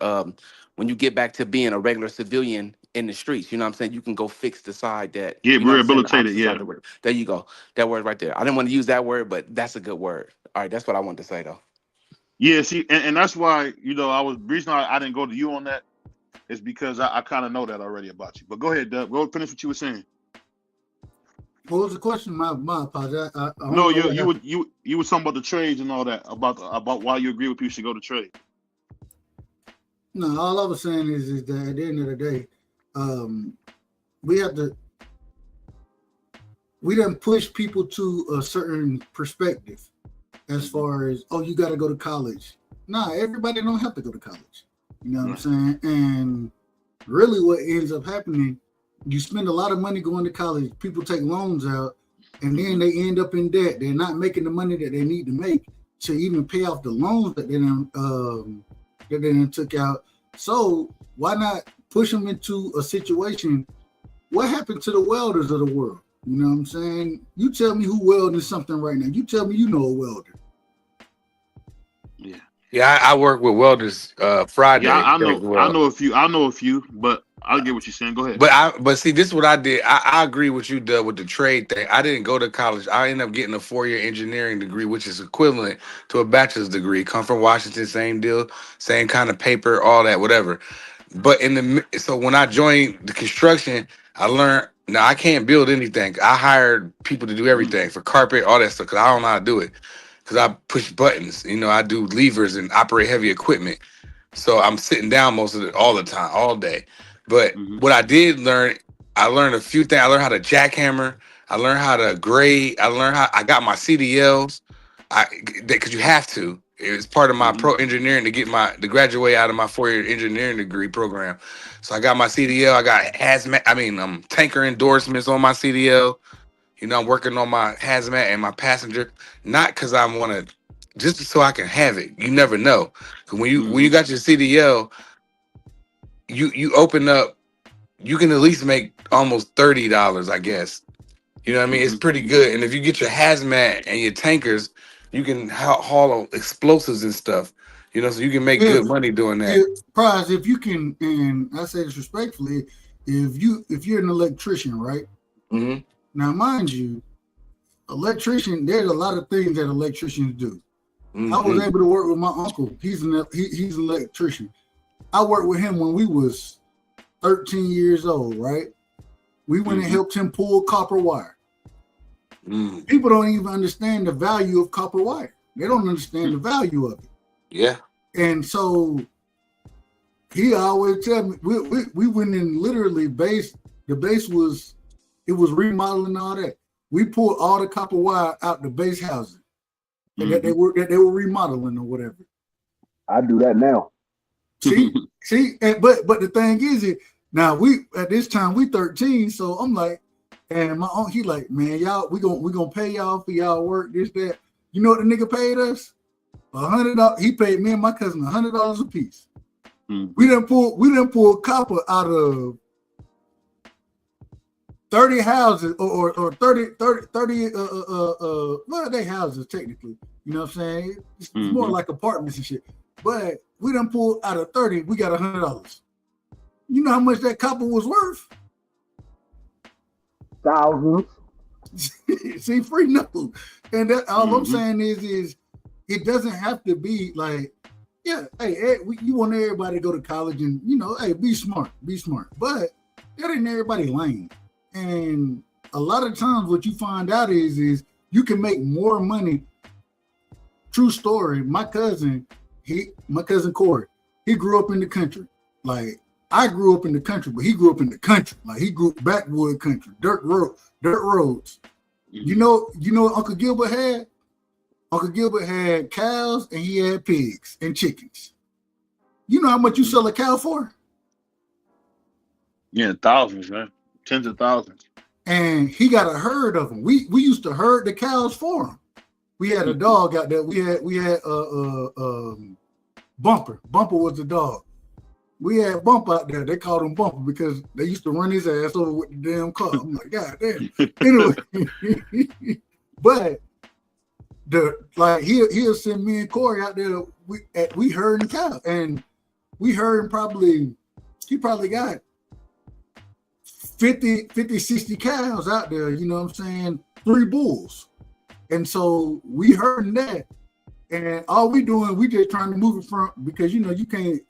When you get back to being a regular civilian in the streets, you know what I'm saying? You can go fix the side that, Yeah, you know what I'm saying, the rehabilitated. opposite side Yeah. of the word. There you go. That word right there. I didn't want to use that word, but that's a good word. All right, that's what I wanted to say though. Yeah. See, and that's why I was reason I didn't go to you on that is because I kind of know that already about you. But go ahead, Dub. Go finish what you were saying. What was the question? My apologies. I No, don't know what happened. you were talking about the trades and all that about why you agree with people should go to trade. No, all I was saying is that at the end of the day, we have to. We done push people to a certain perspective as far as, oh, you got to go to college. Nah, everybody don't have to go to college. You know what I'm saying? And really what ends up happening, you spend a lot of money going to college, people take loans out, and then they end up in debt. They're not making the money that they need to make to even pay off the loans that they done took out. So why not push them into a situation? What happened to the welders of the world? You know what I'm saying? You tell me who welding something right now. You tell me you know a welder. Yeah. Yeah, I work with welders Friday. Yeah, I as know. well. I know a few, but I get what you're saying. Go ahead. But see, this is what I did. I agree with you, Doug, with the trade thing. I didn't go to college. I ended up getting a 4-year engineering degree, which is equivalent to a bachelor's degree. Come from Washington, same deal, same kind of paper, all that, whatever. But so when I joined the construction, I learned now I can't build anything. I hired people to do everything for carpet, all that stuff, because I don't know how to do it. Because I push buttons, I do levers and operate heavy equipment. So I'm sitting down most of it all the time, all day. But what I did learn, I learned a few things. I learned how to jackhammer. I learned how to grade. I got my CDLs. Because you have to. It's part of my pro engineering to graduate out of my 4-year engineering degree program. So I got my CDL. I got tanker endorsements on my CDL. I'm working on my hazmat and my passenger, not because I want to, just so I can have it. You never know. When you got your CDL, you open up, you can at least make almost $30, I guess. You know what I mean? It's pretty good. And if you get your hazmat and your tankers, you can haul explosives and stuff. So you can make good money doing that. Prize, if you can, and I say this respectfully, if you're an electrician, right? Mm-hmm. Now, mind you, there's a lot of things that electricians do. Mm-hmm. I was able to work with my uncle. He's an electrician. I worked with him when we was 13 years old, right? We went and helped him pull copper wire. People don't even understand the value of copper wire. They don't understand the value of it. Yeah. And so he always tell me, we went in literally the base was remodeling all that. We pulled all the copper wire out the base housing that they were remodeling or whatever. I do that now. See, but the thing is, now we at this time we 13, so I'm like, and my uncle, he like, man, y'all, we gonna pay y'all for y'all work, this, that. You know what the nigga paid us? $100. He paid me and my cousin $100 a piece. We done pull copper out of 30 houses or 30 well, they houses technically, you know what I'm saying? It's more like apartments and shit. But we done pulled out of 30, we got $100. You know how much that copper was worth? Thousands. See, free no. And that all I'm saying is it doesn't have to be like Yeah, hey, you want everybody to go to college and, you know, hey, be smart. But that ain't everybody lame. And a lot of times what you find out is you can make more money. True story. My cousin Corey, he grew up in the country. Like, I grew up in the country, but he grew up in the country. Like, he grew up backwood country, dirt roads. Mm-hmm. You know what Uncle Gilbert had? Uncle Gilbert had cows and he had pigs and chickens. You know how much you sell a cow for? Yeah, thousands, man. Tens of thousands. And he got a herd of them. We used to herd the cows for him. We had a dog out there. We had Bumper. Bumper was the dog. We had Bumper out there. They called him Bumper because they used to run his ass over with the damn car. I'm like, God damn. Anyway, but he'll send me and Corey out there. We herding cows, and we herding he probably got 50, 60 cows out there, you know what I'm saying? 3 bulls. And so we herding that. And all we doing, we just trying to move it from, because, you know, you can't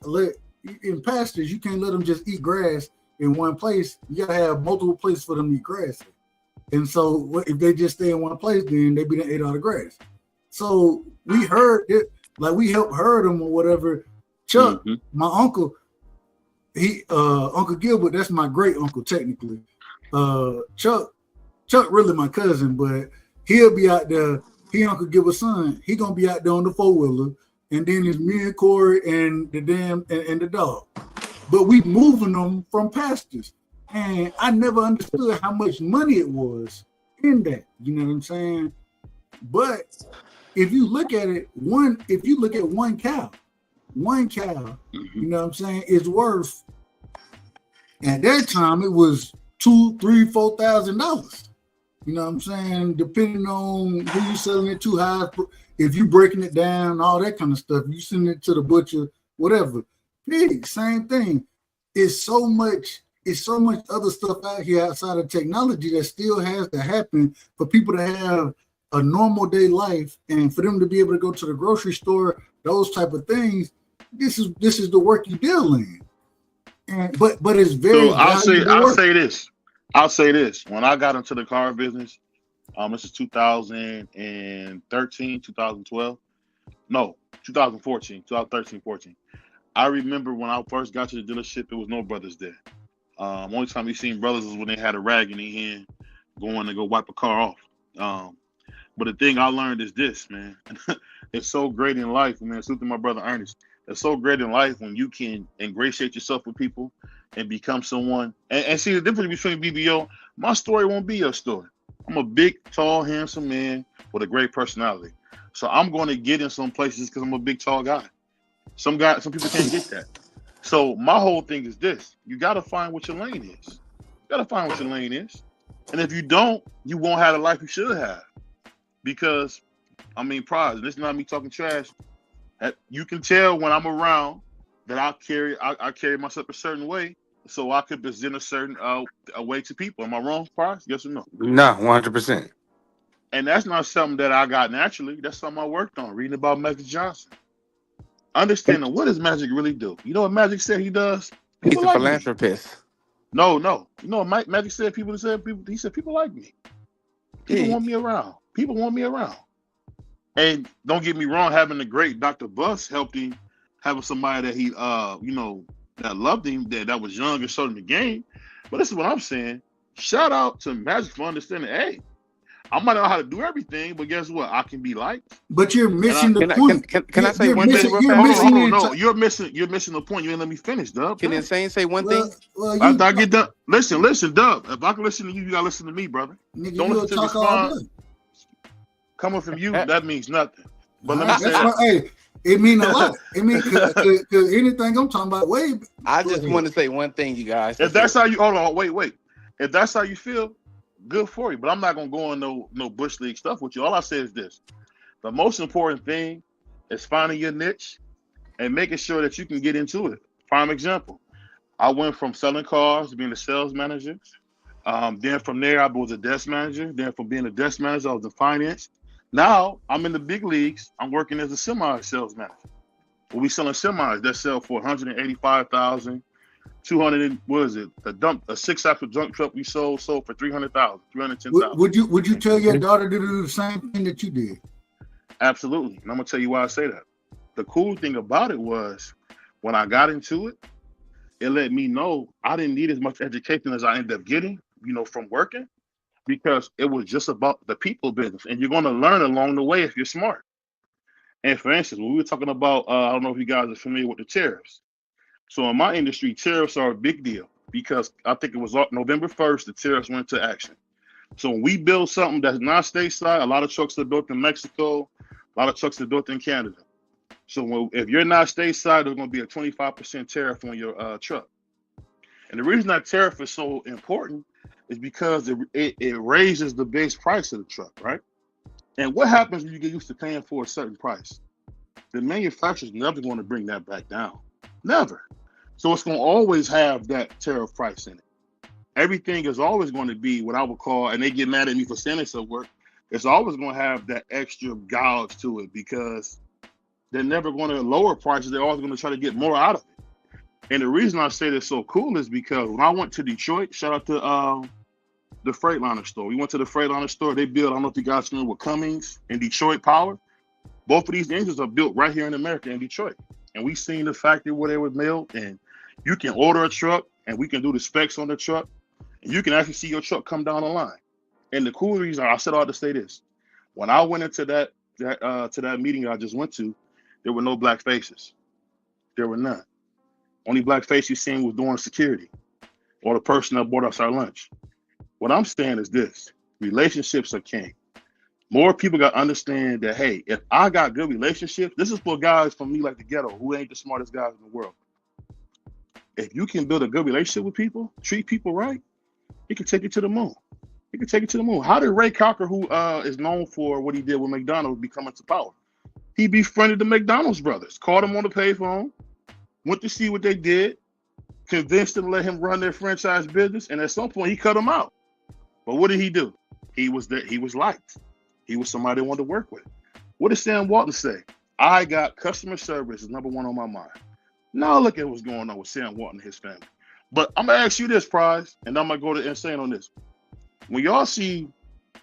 in pastures, you can't let them just eat grass in one place. You gotta have multiple places for them to eat grass. And so if they just stay in one place, then they be done ate all the grass. So we heard it, like we helped herd them or whatever. Chuck, my uncle, Uncle Gilbert, that's my great uncle technically. Chuck really my cousin, but he'll be out there. He Uncle Gilbert's son. He gonna be out there on the 4-wheeler, and then it's me and Corey and the dog. But we moving them from pastures, and I never understood how much money it was in that. You know what I'm saying? But if you look at it, one cow, you know what I'm saying, is worth, at that time it was $2,000, $3,000, $4,000. You know what I'm saying? Depending on who you selling it to, how, if you breaking it down, all that kind of stuff, you send it to the butcher, whatever. Pig, same thing. It's so much other stuff out here outside of technology that still has to happen for people to have a normal day life, and for them to be able to go to the grocery store, those type of things. This is the work you deal in. And but it's very. So I'll say this. When I got into the car business, this is 2013, 2012. No, 2013, 14. I remember when I first got to the dealership, there was no brothers there. Only time we seen brothers was when they had a rag in their hand going to go wipe a car off. But the thing I learned is this, man. It's so great in life, man. Salute to my brother Ernest. It's so great in life when you can ingratiate yourself with people and become someone. And see the difference between BBO. My story won't be your story. I'm a big, tall, handsome man with a great personality. So I'm going to get in some places because I'm a big, tall guy. Some people can't get that. So my whole thing is this. You got to find what your lane is. And if you don't, you won't have the life you should have. Because, I mean, Prize, this is not me talking trash. You can tell when I'm around that I carry myself a certain way, so I could present a certain a way to people. Am I wrong, Prize? Yes or no? No, 100%. And that's not something that I got naturally. That's something I worked on, reading about Magic Johnson. Understanding what does Magic really do? You know what Magic said he does? He's a philanthropist. Me. No. You know what Magic said? He said people like me. People want me around. People want me around. And don't get me wrong, having the great Dr. Buss helped him, having somebody that he that loved him, that was young and showed him the game. But this is what I'm saying. Shout out to Magic for understanding, hey, I might not know how to do everything, but guess what? I can be liked. But you're missing the point. Can I say one thing? You're missing the point. You ain't let me finish, Dub. Can Insane say one thing? After I get done, listen, Dub. If I can listen to you, you gotta listen to me, brother. Nigga, don't listen to response. Coming from you, that means nothing. But let me say that. Hey, it means a lot. It means because anything I'm talking about, I just want to say one thing, you guys. If that's how you hold on, wait. If that's how you feel, good for you. But I'm not gonna go on no bush league stuff with you. All I say is this: the most important thing is finding your niche and making sure that you can get into it. Prime example: I went from selling cars to being a sales manager. Then from there, I was a desk manager. Then from being a desk manager, I was in finance. Now I'm in the big leagues. I'm working as a semi-sales manager. Well, we selling semis that sell for 185,000, 200. What is it? A 6-axle dump truck we sold for 300,000, 310,000. Would you tell your daughter to do the same thing that you did? Absolutely, and I'm gonna tell you why I say that. The cool thing about it was when I got into it, it let me know I didn't need as much education as I ended up getting, from working, because it was just about the people business, and you're gonna learn along the way if you're smart. And for instance, when we were talking about, I don't know if you guys are familiar with the tariffs. So in my industry, tariffs are a big deal because I think it was November 1st, the tariffs went into action. So when we build something that's not stateside, a lot of trucks are built in Mexico, a lot of trucks are built in Canada. So if you're not stateside, there's going to be a 25% tariff on your truck. And the reason that tariff is so important is because it raises the base price of the truck, right? And what happens when you get used to paying for a certain price? The manufacturer's never going to bring that back down. Never. So it's going to always have that tariff price in it. Everything is always going to be what I would call, and they get mad at me for saying this at work, it's always going to have that extra gouge to it because they're never going to lower prices. They're always going to try to get more out of it. And the reason I say this so cool is because when I went to Detroit, shout out to the Freightliner store. We went to the Freightliner store. They build, I don't know if you guys know, with Cummins and Detroit Power. Both of these engines are built right here in America in Detroit. And we seen the factory where they were built. And you can order a truck and we can do the specs on the truck. And you can actually see your truck come down the line. And the cool reason, I said all to say this, when I went into that meeting I just went to, there were no black faces. There were none. Only black face you seen was doing security or the person that bought us our lunch. What I'm saying is this: relationships are king. More people got to understand that, hey, if I got good relationships, this is for guys from me like the ghetto who ain't the smartest guys in the world. If you can build a good relationship with people, treat people right, it can take you to the moon. It can take you to the moon. How did Ray Cocker, who is known for what he did with McDonald's, become into power? He befriended the McDonald's brothers, called them on the payphone, went to see what they did, convinced them to let him run their franchise business, and at some point he cut them out. But what did he do? He was liked. He was somebody they wanted to work with. What did Sam Walton say? I got customer service is number one on my mind. Now look at what's going on with Sam Walton and his family. But I'm gonna ask you this, Prize, and I'm gonna go to Insane on this. When y'all see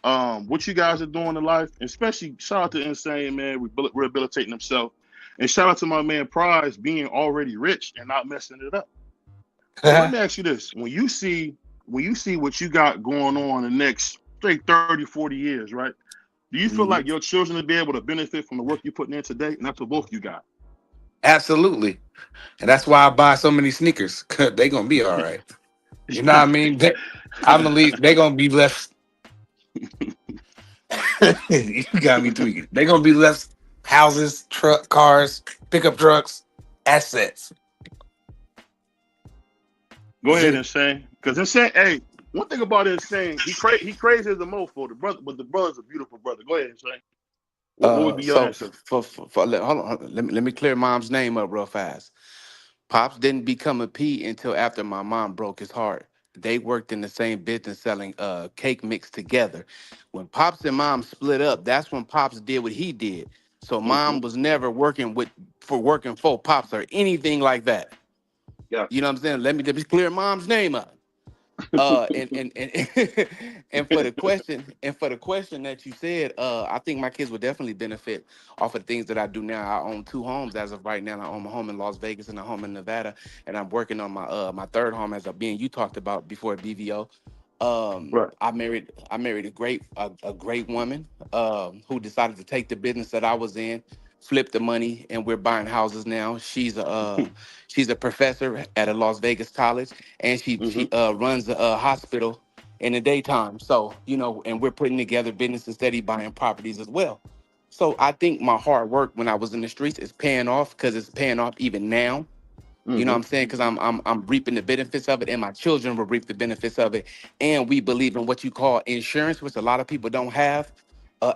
what you guys are doing in life, especially shout out to Insane, man, rehabilitating himself, and shout out to my man Prize being already rich and not messing it up. So let me ask you this: when you see what you got going on in the next, say, 30, 40 years, right? Do you feel like your children will be able to benefit from the work you're putting in today? And that's what both you got. Absolutely. And that's why I buy so many sneakers. They gonna be all right. You know what I mean? I believe they gonna be left. You got me tweaking. They gonna be left houses, cars, pickup trucks, assets. Go ahead, Insane. Because Insane, hey, one thing about Insane, he crazy as a mofo, the brother, but the brother's a beautiful brother. Go ahead, Insane. What would be your answer? Hold on, let me clear Mom's name up real fast. Pops didn't become a P until after my mom broke his heart. They worked in the same business selling cake mix together. When Pops and Mom split up, that's when Pops did what he did. So Mom was never working for Pops or anything like that. Yeah. You know what I'm saying? Let me just clear Mom's name up. And for the question that you said, I think my kids would definitely benefit off of the things that I do now. I own 2 homes as of right now. I own a home in Las Vegas and a home in Nevada, and I'm working on my third home as you talked about before at BVO. Right. I married a great woman who decided to take the business that I was in, flip the money, and we're buying houses now. She's a professor at a Las Vegas college, and she runs a hospital in the daytime. So, and we're putting together business and steady buying properties as well. So I think my hard work when I was in the streets is paying off, because it's paying off even now. You know what I'm saying? Because I'm reaping the benefits of it, and my children will reap the benefits of it. And we believe in what you call insurance, which a lot of people don't have,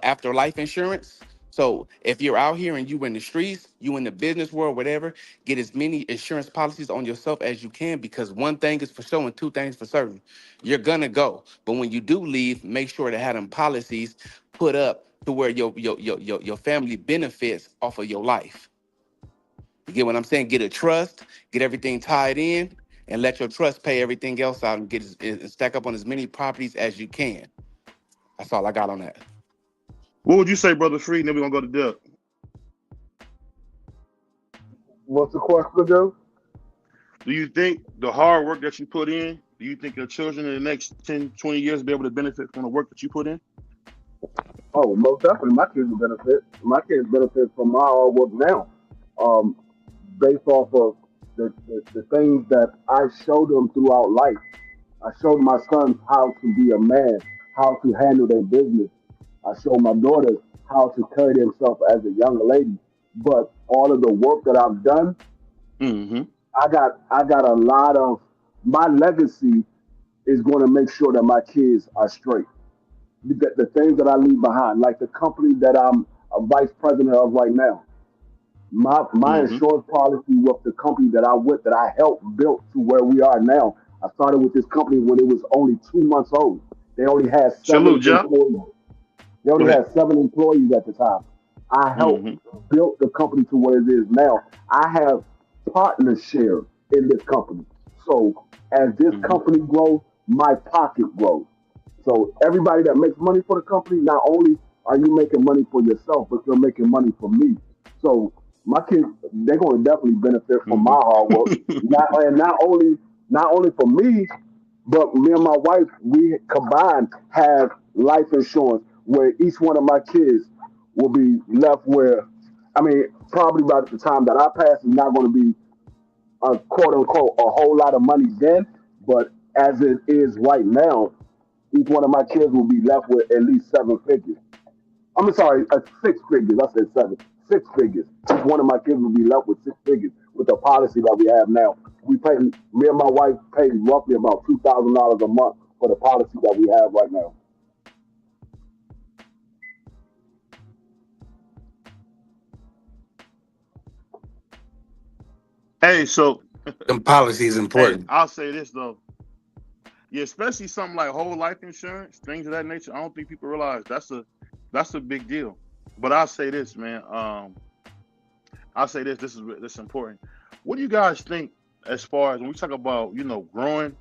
afterlife insurance. So if you're out here and you in the streets, you in the business world, whatever, get as many insurance policies on yourself as you can, because one thing is for sure and 2 things for certain. You're gonna go. But when you do leave, make sure to have them policies put up to where your family benefits off of your life. You get what I'm saying? Get a trust, get everything tied in, and let your trust pay everything else out and stack up on as many properties as you can. That's all I got on that. What would you say, Brother Free? And then we're gonna go to Dub. What's the question, Joe? Do you think the hard work that you put in, do you think your children in the next 10, 20 years will be able to benefit from the work that you put in? Oh, most definitely. My kids will benefit. My kids benefit from my hard work now, um, based off of the things that I showed them throughout life. I showed my sons how to be a man, how to handle their business. I showed my daughters how to carry themselves as a young lady. But all of the work that I've done, Mm-hmm. I got a lot of my legacy is going to make sure that my kids are straight. The things that I leave behind, like the company that I'm a vice president of right now. My Mm-hmm. insurance policy with the company that I with that I helped build to where we are now. I started with this company when it was only 2 months old. They only had seven Salute, Joe. employees. They Go only ahead. had 7 employees at the time. I helped Mm-hmm. build the company to what it is now. I have partner share in this company. So as this Mm-hmm. company grows, my pocket grows. So everybody that makes money for the company, not only are you making money for yourself, but you're making money for me. So my kids, they're going to definitely benefit from my hard work. Not only for me, but me and my wife, we combined have life insurance where each one of my kids will be left where, I mean, probably by the time that I pass, it's not going to be a quote unquote a whole lot of money then, but as it is right now, each one of my kids will be left with at least 7 figures. I'm sorry, 6 figures. I said seven. 6 figures. Each one of my kids will be left with 6 figures with the policy that we have now. Me and my wife pay roughly about $2,000 a month for the policy that we have right now. Hey, so Them policies hey, important. I'll say this though. Yeah, especially something like whole life insurance, things of that nature. I don't think people realize that's a big deal. But I'll say this, man. I'll say this. This is important. What do you guys think as far as when we talk about growing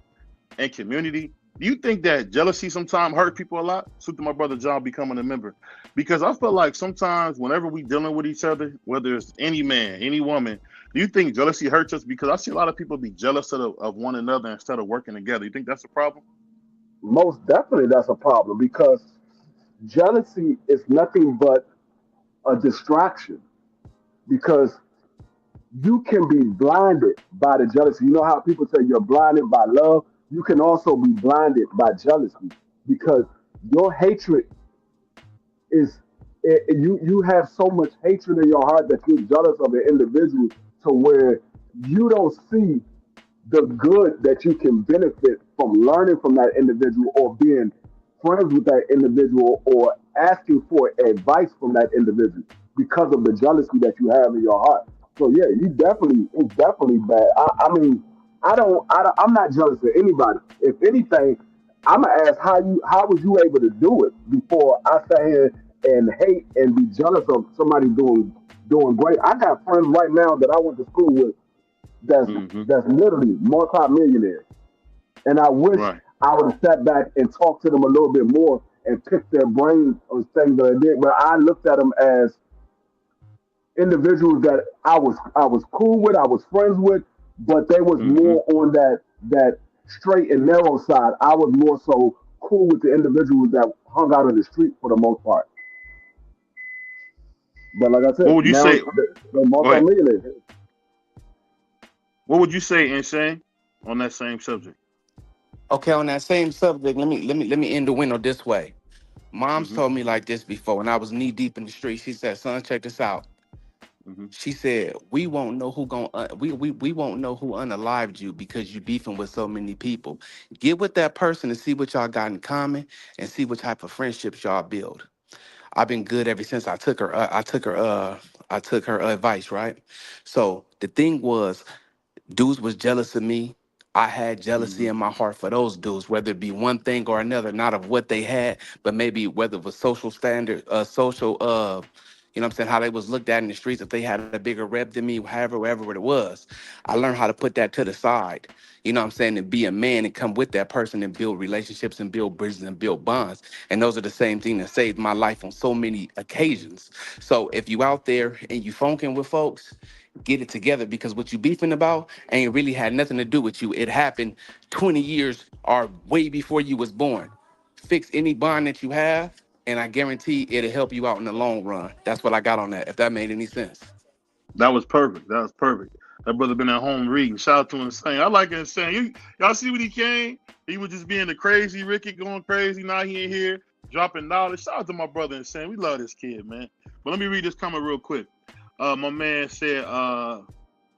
and community? Do you think that jealousy sometimes hurt people a lot? So to my brother John becoming a member, because I feel like sometimes whenever we dealing with each other, whether it's any man, any woman, do you think jealousy hurts us? Because I see a lot of people be jealous of one another instead of working together. You think that's a problem? Most definitely, that's a problem because jealousy is nothing but a distraction. Because you can be blinded by the jealousy. You know how people say you're blinded by love? You can also be blinded by jealousy because your hatred is you have so much hatred in your heart that you're jealous of an individual to where you don't see the good that you can benefit from learning from that individual or being friends with that individual or asking for advice from that individual because of the jealousy that you have in your heart. So yeah, it's definitely bad. I mean, I'm not jealous of anybody. If anything, I'm gonna ask how was you able to do it before I sat here and hate and be jealous of somebody doing great. I got friends right now that I went to school with that's Mm-hmm. that's literally multi-millionaires. And I wish Right. I would have sat back and talked to them a little bit more and picked their brains on things that I did. But I looked at them as individuals that I was cool with, I was friends with, but they was Mm-hmm. more on that straight and narrow side. I was more so cool with the individuals that hung out in the street for the most part. But like I What said, would you now say? they're Go ahead. multi-millionaires. What would you say, Insane, on that same subject? Okay, on that same subject, let me end the window this way. Mom's Mm-hmm. told me like this before when I was knee deep in the street. She said, "Son, check this out." Mm-hmm. She said, "We won't know who gon' we won't know who unalived you because you beefing with so many people. Get with that person and see what y'all got in common and see what type of friendships y'all build." I've been good ever since I took her advice, right? So the thing was, dudes was jealous of me. I had jealousy Mm-hmm. in my heart for those dudes, whether it be one thing or another, not of what they had, but maybe whether it was social standard, social You know what I'm saying? How they was looked at in the streets, if they had a bigger rep than me, wherever it was. I learned how to put that to the side. You know what I'm saying? And be a man and come with that person and build relationships and build bridges and build bonds. And those are the same thing that saved my life on so many occasions. So if you out there and you funking with folks, get it together, because what you beefing about ain't really had nothing to do with you. It happened 20 years or way before you was born. Fix any bond that you have, and I guarantee it'll help you out in the long run. That's what I got on that, if that made any sense. That was perfect. That was perfect. That brother been at home reading. Shout out to Insane. I like Insane. Y'all see when he came? He was just being the crazy Ricky, going crazy. Now he in here dropping knowledge. Shout out to my brother Insane. We love this kid, man. But let me read this comment real quick. My man said,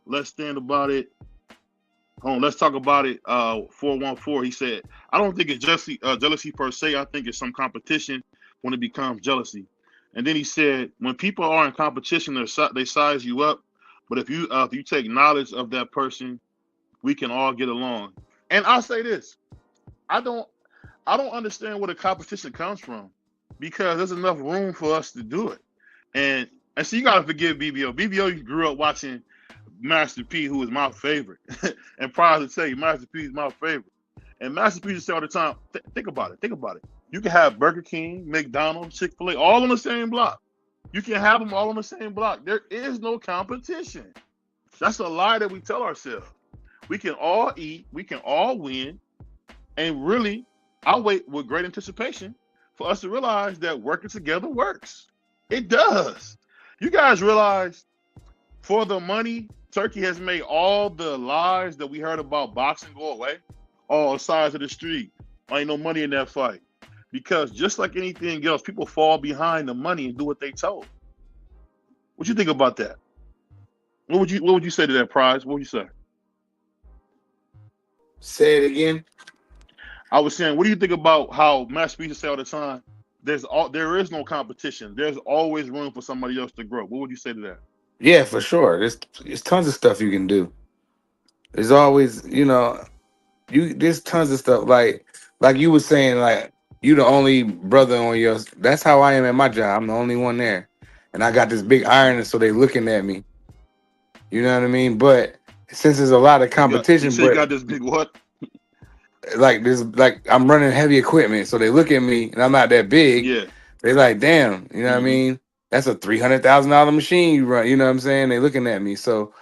let's stand about it. Hold on, let's talk about it. 414. He said, I don't think it's jealousy per se. I think it's some competition when it becomes jealousy. And then he said, when people are in competition, they size you up. But if you take knowledge of that person, we can all get along. And I'll say this, I don't understand where the competition comes from, because there's enough room for us to do it. And so you gotta forgive BBO. BBO grew up watching Master P, who is my favorite. And prior to tell you, Master P is my favorite. And Master P just say all the time, think about it. You can have Burger King, McDonald's, Chick-fil-A, all on the same block. You can have them all on the same block. There is no competition. That's a lie that we tell ourselves. We can all eat, we can all win. And really, I wait with great anticipation for us to realize that working together works. It does. You guys realize, for the money, Turkey has made all the lies that we heard about boxing go away. All sides of the street. Ain't no money in that fight. Because just like anything else, people fall behind the money and do what they told. What you think about that? What would you say to that, Prize? What would you say? Say it again. I was saying, what do you think about how Master P say all the time, there is no competition. There's always room for somebody else to grow. What would you say to that? Yeah, for sure. There's tons of stuff you can do. There's always, there's tons of stuff. Like you were saying, like, you the only brother on your. That's how I am at my job. I'm the only one there, and I got this big iron, so they looking at me. You know what I mean? But since there's a lot of competition, you got this big what? Like I'm running heavy equipment, so they look at me, and I'm not that big. Yeah. They like, damn, you know what I mean? That's a $300,000 machine you run. You know what I'm saying? They looking at me. So,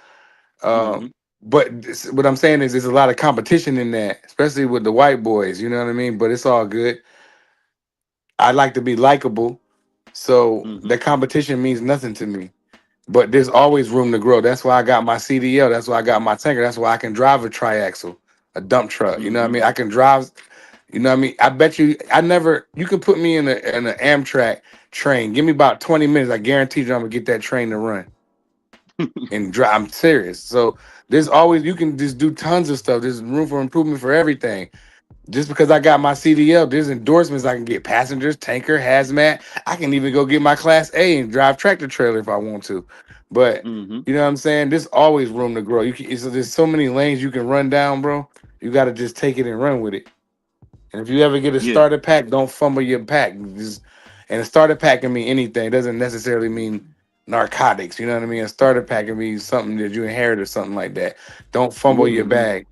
but what I'm saying is, there's a lot of competition in that, especially with the white boys. You know what I mean? But it's all good. I like to be likable, so the competition means nothing to me. But there's always room to grow. That's why I got my CDL. That's why I got my tanker. That's why I can drive a triaxle, a dump truck. You know what I mean? I can drive. You know what I mean? I bet you, you can put me in an Amtrak train. Give me about 20 minutes. I guarantee you I'm going to get that train to run. And drive. I'm serious. So there's always, you can just do tons of stuff. There's room for improvement for everything. Just because I got my CDL, there's endorsements I can get: passengers, tanker, hazmat. I can even go get my Class A and drive tractor trailer if I want to. But you know what I'm saying? There's always room to grow. There's so many lanes you can run down, bro. You got to just take it and run with it. And if you ever get a starter pack, don't fumble your pack. And a starter pack can mean anything. It doesn't necessarily mean narcotics. You know what I mean? A starter pack can mean something that you inherit or something like that. Don't fumble your bag.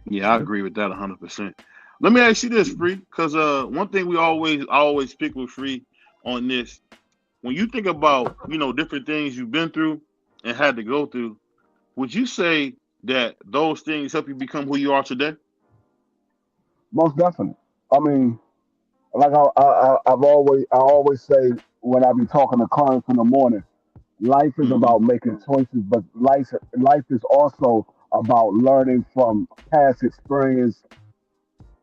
Yeah, I agree with that 100%. Let me ask you this, Free, because one thing I always pick with Free on this, when you think about, different things you've been through and had to go through, would you say that those things help you become who you are today? Most definitely. I mean, like I always say when I be talking to clients in the morning, life is about making choices, but life is also about learning from past experience,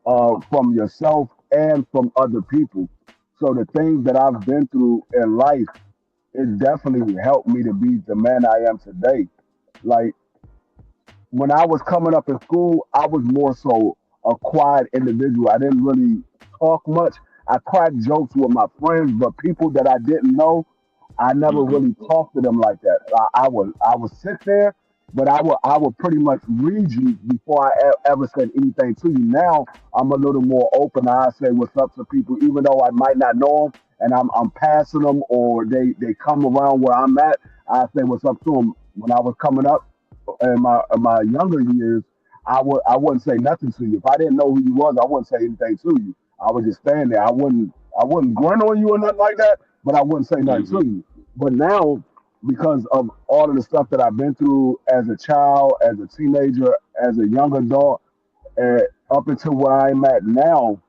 from yourself and from other people. So the things that I've been through in life, it definitely helped me to be the man I am today. Like, when I was coming up in school, I was more so a quiet individual. I didn't really talk much. I cracked jokes with my friends, but people that I didn't know, I never really talked to them like that. I would sit there, but I would pretty much read you before I ever said anything to you. Now I'm a little more open. I say what's up to people, even though I might not know them, and I'm passing them, or they come around where I'm at, I say what's up to them. When I was coming up in my younger years, I wouldn't say nothing to you. If I didn't know who you was, I wouldn't say anything to you. I would just stand there. I wouldn't grunt on you or nothing like that, but I wouldn't say nothing Mm-hmm. to you. But now, because of all of the stuff that I've been through as a child, as a teenager, as a young adult, up until where I'm at now,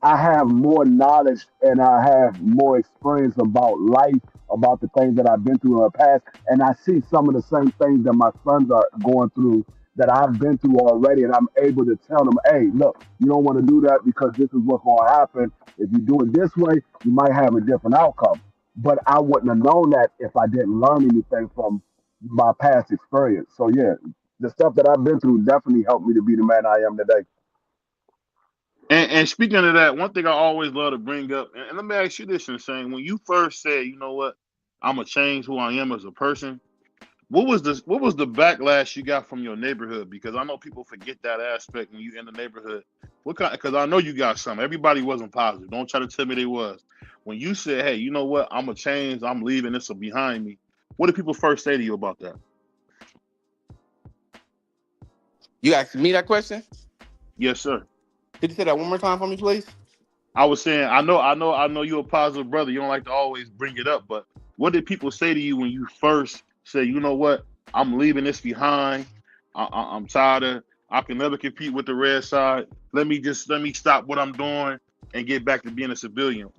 I have more knowledge and I have more experience about life, about the things that I've been through in the past, and I see some of the same things that my sons are going through that I've been through already, and I'm able to tell them, hey, look, you don't want to do that because this is what's going to happen. If you do it this way, you might have a different outcome. But I wouldn't have known that if I didn't learn anything from my past experience. So yeah, the stuff that I've been through definitely helped me to be the man I am today. And speaking of that, one thing I always love to bring up, and let me ask you this, Insane. When you first said, you know what, I'm gonna change who I am as a person, what was the backlash you got from your neighborhood? Because I know people forget that aspect when you in the neighborhood. What kind? Because I know you got some. Everybody wasn't positive. Don't try to tell me they was. When you said, hey, you know what, I'm gonna change, I'm leaving this behind me. What did people first say to you about that? You asked me that question? Yes, sir. Could you say that one more time for me, please? I was saying, I know you're a positive brother. You don't like to always bring it up, but what did people say to you when you first say, you know what, I'm leaving this behind. I'm tired of. I can never compete with the red side. Let me stop what I'm doing and get back to being a civilian.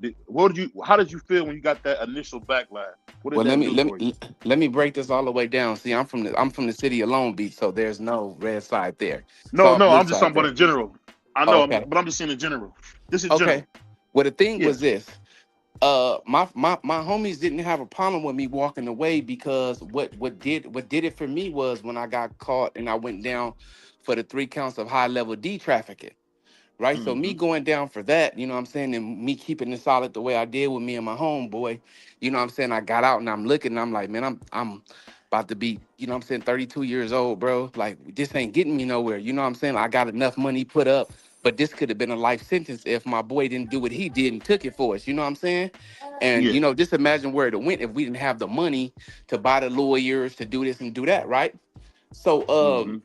How did you feel when you got that initial backlash? What did Well, that do for you? let me break this all the way down. See, I'm from the city of Long Beach, so there's no red side there. It's No, all no, blue I'm just side talking about there. in general. I know, Okay. but I'm just saying in general. This is Okay. general. Well, the thing Yeah. was this. My homies didn't have a problem with me walking away because what did it for me was when I got caught and I went down for the 3 counts of high level D trafficking. Right. So me Mm-hmm. going down for that, you know what I'm saying, and me keeping it solid the way I did with me and my homeboy, you know what I'm saying, I got out and I'm looking and I'm like, man, I'm about to be, you know what I'm saying, 32 years old, bro. Like, this ain't getting me nowhere. You know what I'm saying? I got enough money put up, but this could have been a life sentence if my boy didn't do what he did and took it for us. You know what I'm saying? And, Yeah. you know, just imagine where it went if we didn't have the money to buy the lawyers, to do this and do that, right? So, Mm-hmm.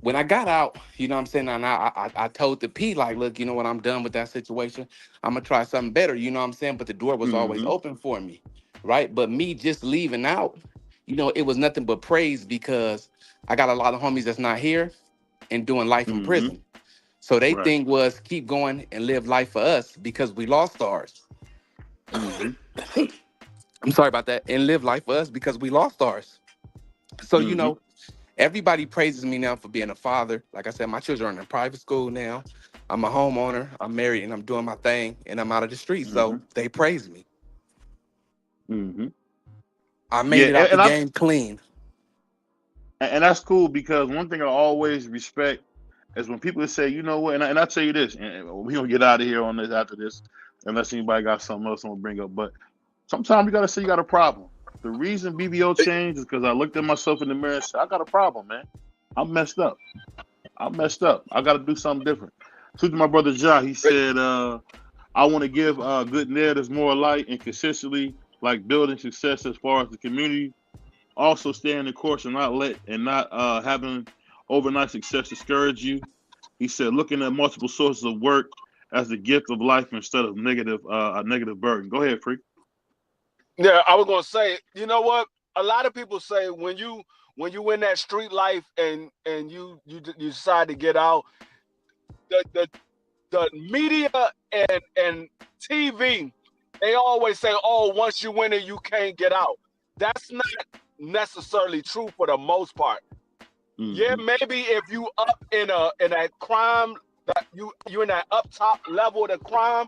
when I got out, you know what I'm saying, and I told the P, like, look, you know what, I'm done with that situation. I'm gonna try something better, you know what I'm saying? But the door was always Mm-hmm. open for me, right? But me just leaving out, you know, it was nothing but praise because I got a lot of homies that's not here and doing life in Mm-hmm. prison. So they Right. thing was keep going and live life for us because we lost ours. Mm-hmm. I'm sorry about that. And live life for us because we lost ours. So, you Mm-hmm. know, everybody praises me now for being a father. Like I said, my children are in private school now. I'm a homeowner. I'm married and I'm doing my thing and I'm out of the streets. Mm-hmm. So they praise me. Mm-hmm. I Yeah, made it out the and game clean. that's cool because one thing I always respect is when people say, you know what, and I tell you this, and we don't get out of here on this after this, unless anybody got something else I want to bring up. But sometimes you gotta say you got a problem. The reason BBO changed is because I looked at myself in the mirror and said, I got a problem, man. I'm messed up. I gotta do something different. So to my brother John, he said, I want to give good narratives more light and consistently like building success as far as the community. Also staying the course and not having overnight success discourage you. He said looking at multiple sources of work as the gift of life instead of a negative burden. Go ahead, Freak. Yeah, I was gonna say, you know what? A lot of people say when you in that street life and you decide to get out, the the media and TV, they always say, oh, once you win it, you can't get out. That's not necessarily true for the most part. Yeah, Mm-hmm. maybe if you up in that crime, that you in that up top level of the crime,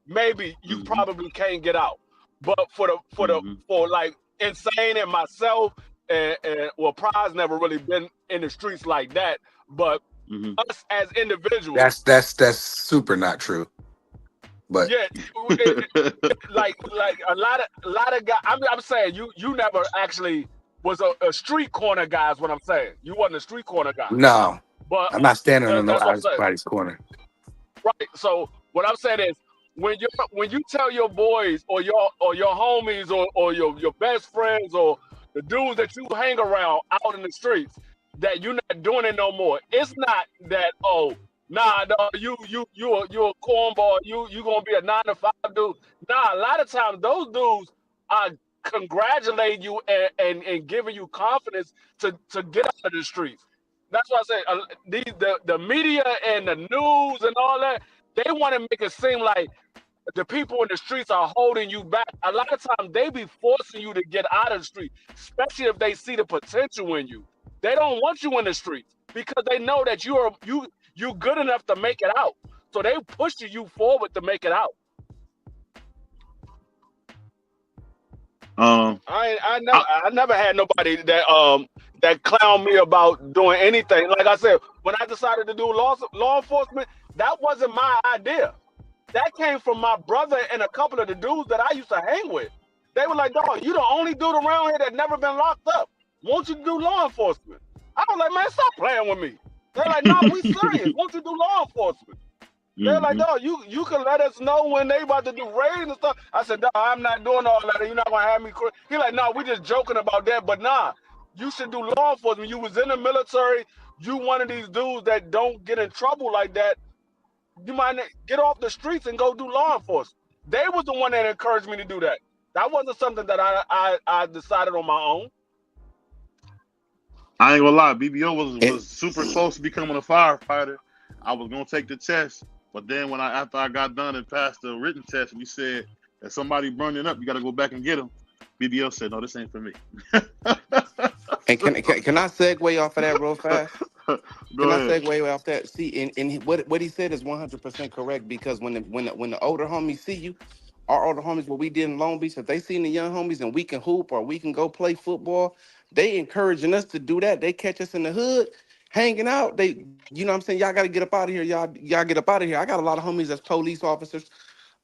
maybe you Mm-hmm. probably can't get out. But Mm-hmm. for like Insane and myself and well, Prize never really been in the streets like that. But Mm-hmm. us as individuals, That's super not true. But yeah, like a lot of guys. I'm saying you never actually was a street corner guy. Is what I'm saying. You wasn't a street corner guy. no, But I'm not standing on no that's what I'm saying. everybody's corner. Right. So what I'm saying is when you tell your boys or your homies or your best friends or the dudes that you hang around out in the streets that you're not doing it no more, it's not that, oh, nah, no, you a cornball, you gonna be a 9 to 5 dude. Nah, a lot of times those dudes are congratulating you and giving you confidence to get out of the streets. That's why I say the media and the news and all that, they want to make it seem like the people in the streets are holding you back. A lot of times they be forcing you to get out of the street, especially if they see the potential in you. They don't want you in the streets because they know that you good enough to make it out. So they pushing you forward to make it out. I never had nobody that clown me about doing anything. Like I said, when I decided to do law enforcement, that wasn't my idea. That came from my brother and a couple of the dudes that I used to hang with. They were like, dog, you the only dude around here that never been locked up. Won't you do law enforcement? I was like, man, stop playing with me. They're like, no, we serious. Won't you do law enforcement? They're like, dog, you can let us know when they about to do raids and stuff. I said, dog, I'm not doing all that. You're not going to have me crazy. He's like, no, we just joking about that. But nah, you should do law enforcement. You was in the military. You one of these dudes that don't get in trouble like that. You might get off the streets and go do law enforcement. They was the one that encouraged me to do that. That wasn't something that I decided on my own. I ain't gonna lie, BBO was super close to becoming a firefighter. I was gonna take the test, but then after I got done and passed the written test, we said if somebody burning up, you got to go back and get them. BBO said, no, this ain't for me. And can I segue off of that real fast? Go Can I ahead. segue off that? See, and what he said is 100% correct, because when the older homies see you, our older homies, what we did in Long Beach, if they seen the young homies and we can hoop or we can go play football, they encouraging us to do that. They catch us in the hood, hanging out. They, you know what I'm saying? Y'all got to get up out of here. Y'all get up out of here. I got a lot of homies that's police officers,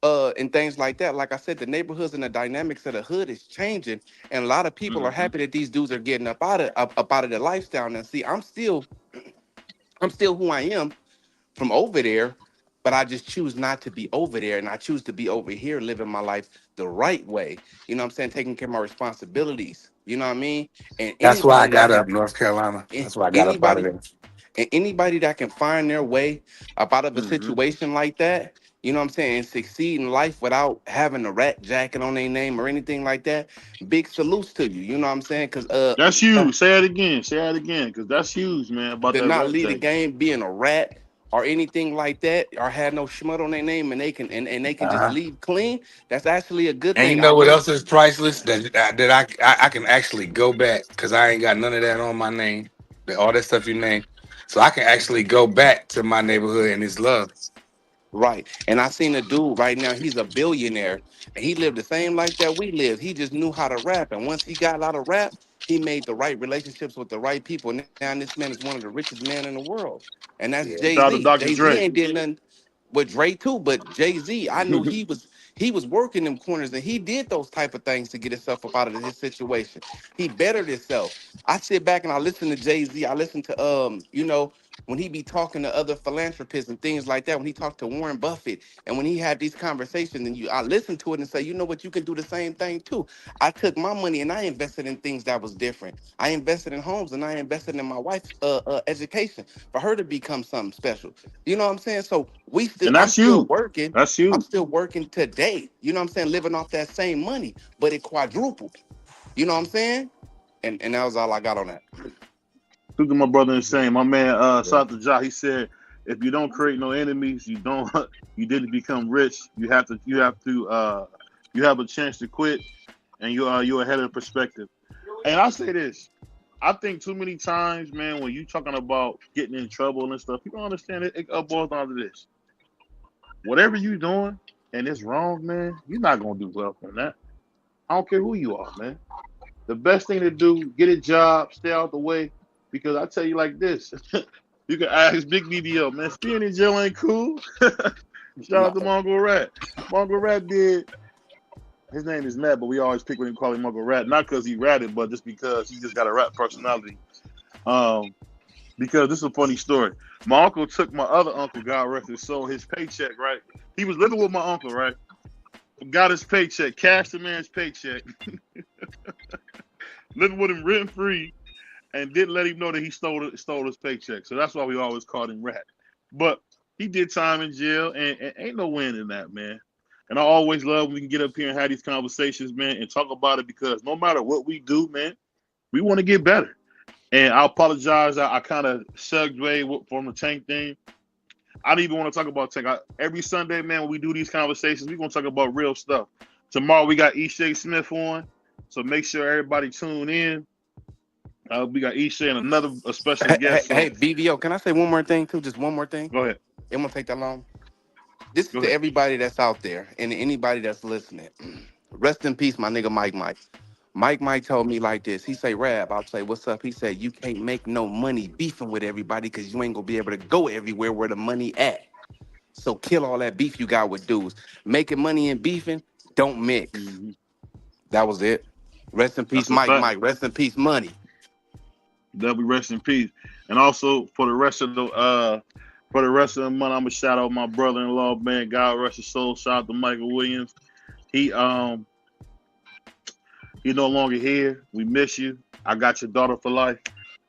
and things like that. Like I said, the neighborhoods and the dynamics of the hood is changing, and a lot of people are happy that these dudes are getting up out of their lifestyle. Now, see, I'm still who I am from over there, but I just choose not to be over there, and I choose to be over here living my life the right way. You know what I'm saying? Taking care of my responsibilities. You know what I mean? And That's why I anybody that got can, up North Carolina. an- That's why I got up out of anybody there. and anybody that can find their way up out of a situation like that, you know what I'm saying, and succeed in life without having a rat jacket on their name or anything like that, big salutes to you. You know what I'm saying? Because That's huge. Say it again. Say it again, because that's huge, man. About to that not red lead a jacket. game being a rat or anything like that, or had no schmut on their name, and they can they can just leave clean, that's actually a good And you thing. I know what learned else is priceless? That I can actually go back, because I ain't got none of that on my name, all that stuff you named. So I can actually go back to my neighborhood and it's love. right. And I seen a dude right now, he's a billionaire, and he lived the same life that we lived. He just knew how to rap. And once he got out of rap, he made the right relationships with the right people. Now this man is one of the richest men in the world. And that's Yeah. Shout out to Jay-Z. Dr. Jay-Z Dre. ain't did nothing with Dre too, but Jay-Z, I knew he was working them corners, and he did those type of things to get himself up out of his situation. He bettered himself. I sit back and I listen to Jay-Z. I listen to when he be talking to other philanthropists and things like that, when he talked to Warren Buffett, and when he had these conversations, and I listen to it and say, you know what, you can do the same thing too. I took my money and I invested in things that was different. I invested in homes, and I invested in my wife's education for her to become something special. You know what I'm saying? So And I'm that's still huge. working. That's I'm huge. still working today. You know what I'm saying? Living off that same money, but it quadrupled. You know what I'm saying? And that was all I got on that. Look at my brother insane. My man, shout out to Ja. He said, if you don't create no enemies, you didn't become rich. You have a chance to quit, and you're ahead of the perspective. And I say this, I think too many times, man, when you talking about getting in trouble and stuff, people don't understand it. It boils down to this: whatever you doing and it's wrong, man, you're not gonna do well from that. I don't care who you are, man. The best thing to do, get a job, stay out the way. Because I tell you like this, you can ask Big BBO, man, staying in jail ain't cool. Shout out to Mongo Rat. Mongo Rat did. His name is Matt, but we always pick when we call him Mongo Rat, not because he ratted, but just because he just got a rap personality. because this is a funny story. My uncle took my other uncle, God rest his soul, his paycheck, right? He was living with my uncle, right? Got his paycheck, cashed the man's paycheck, living with him rent free, and didn't let him know that he stole his paycheck. So that's why we always called him Rat. But he did time in jail, and ain't no win in that, man. And I always love when we can get up here and have these conversations, man, and talk about it, because no matter what we do, man, we want to get better. And I apologize, I kind of segued from the Tank thing. I don't even want to talk about Tank. Every Sunday, man, when we do these conversations, we're going to talk about real stuff. Tomorrow, we got Ishay Smith on, so make sure everybody tune in. We got Ishay and another special guest. Hey, BBO, can I say one more thing, too? Just one more thing? Go ahead. It won't take that long. This is to everybody that's out there and anybody that's listening. Rest in peace, my nigga Mike. Mike told me like this. He say, Rab, I'll say, what's up? He said, you can't make no money beefing with everybody because you ain't going to be able to go everywhere where the money at. So kill all that beef you got with dudes. Making money and beefing, don't mix. Mm-hmm. That was it. Rest in peace, Mike. Rest in peace, money. Double rest in peace. And also for the rest of the month, I'm gonna shout out my brother-in-law, man. God rest his soul. Shout out to Michael Williams. He's no longer here. We miss you. I got your daughter for life,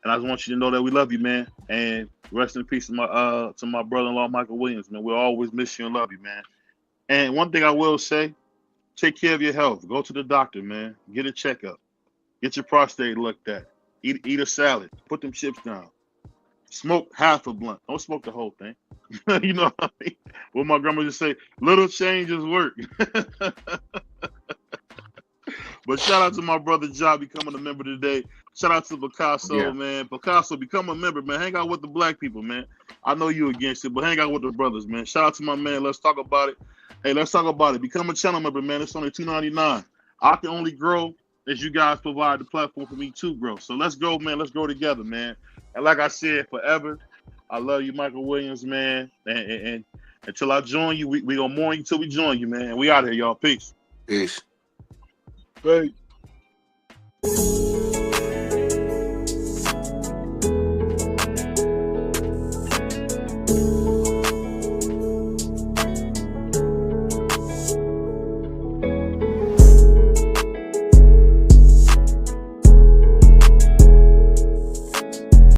and I just want you to know that we love you, man. And rest in peace to my brother-in-law, Michael Williams, man. We'll always miss you and love you, man. And one thing I will say, take care of your health. Go to the doctor, man. Get a checkup. Get your prostate looked at. Eat a salad. Put them chips down. Smoke half a blunt. Don't smoke the whole thing. You know what I mean? What my grandma just say, little changes work. But shout out to my brother Ja becoming a member today. Shout out to Picasso, man. Picasso, become a member, man. Hang out with the black people, man. I know you against it, but hang out with the brothers, man. Shout out to my man. Let's talk about it. Hey, let's talk about it. Become a channel member, man. It's only $2.99. I can only grow as you guys provide the platform for me to grow. So let's go, man. Let's grow together, man. And like I said, forever, I love you, Michael Williams, man. And until I join you, we gonna mourn you till we join you, man. We out here, y'all. Peace. Peace. Peace.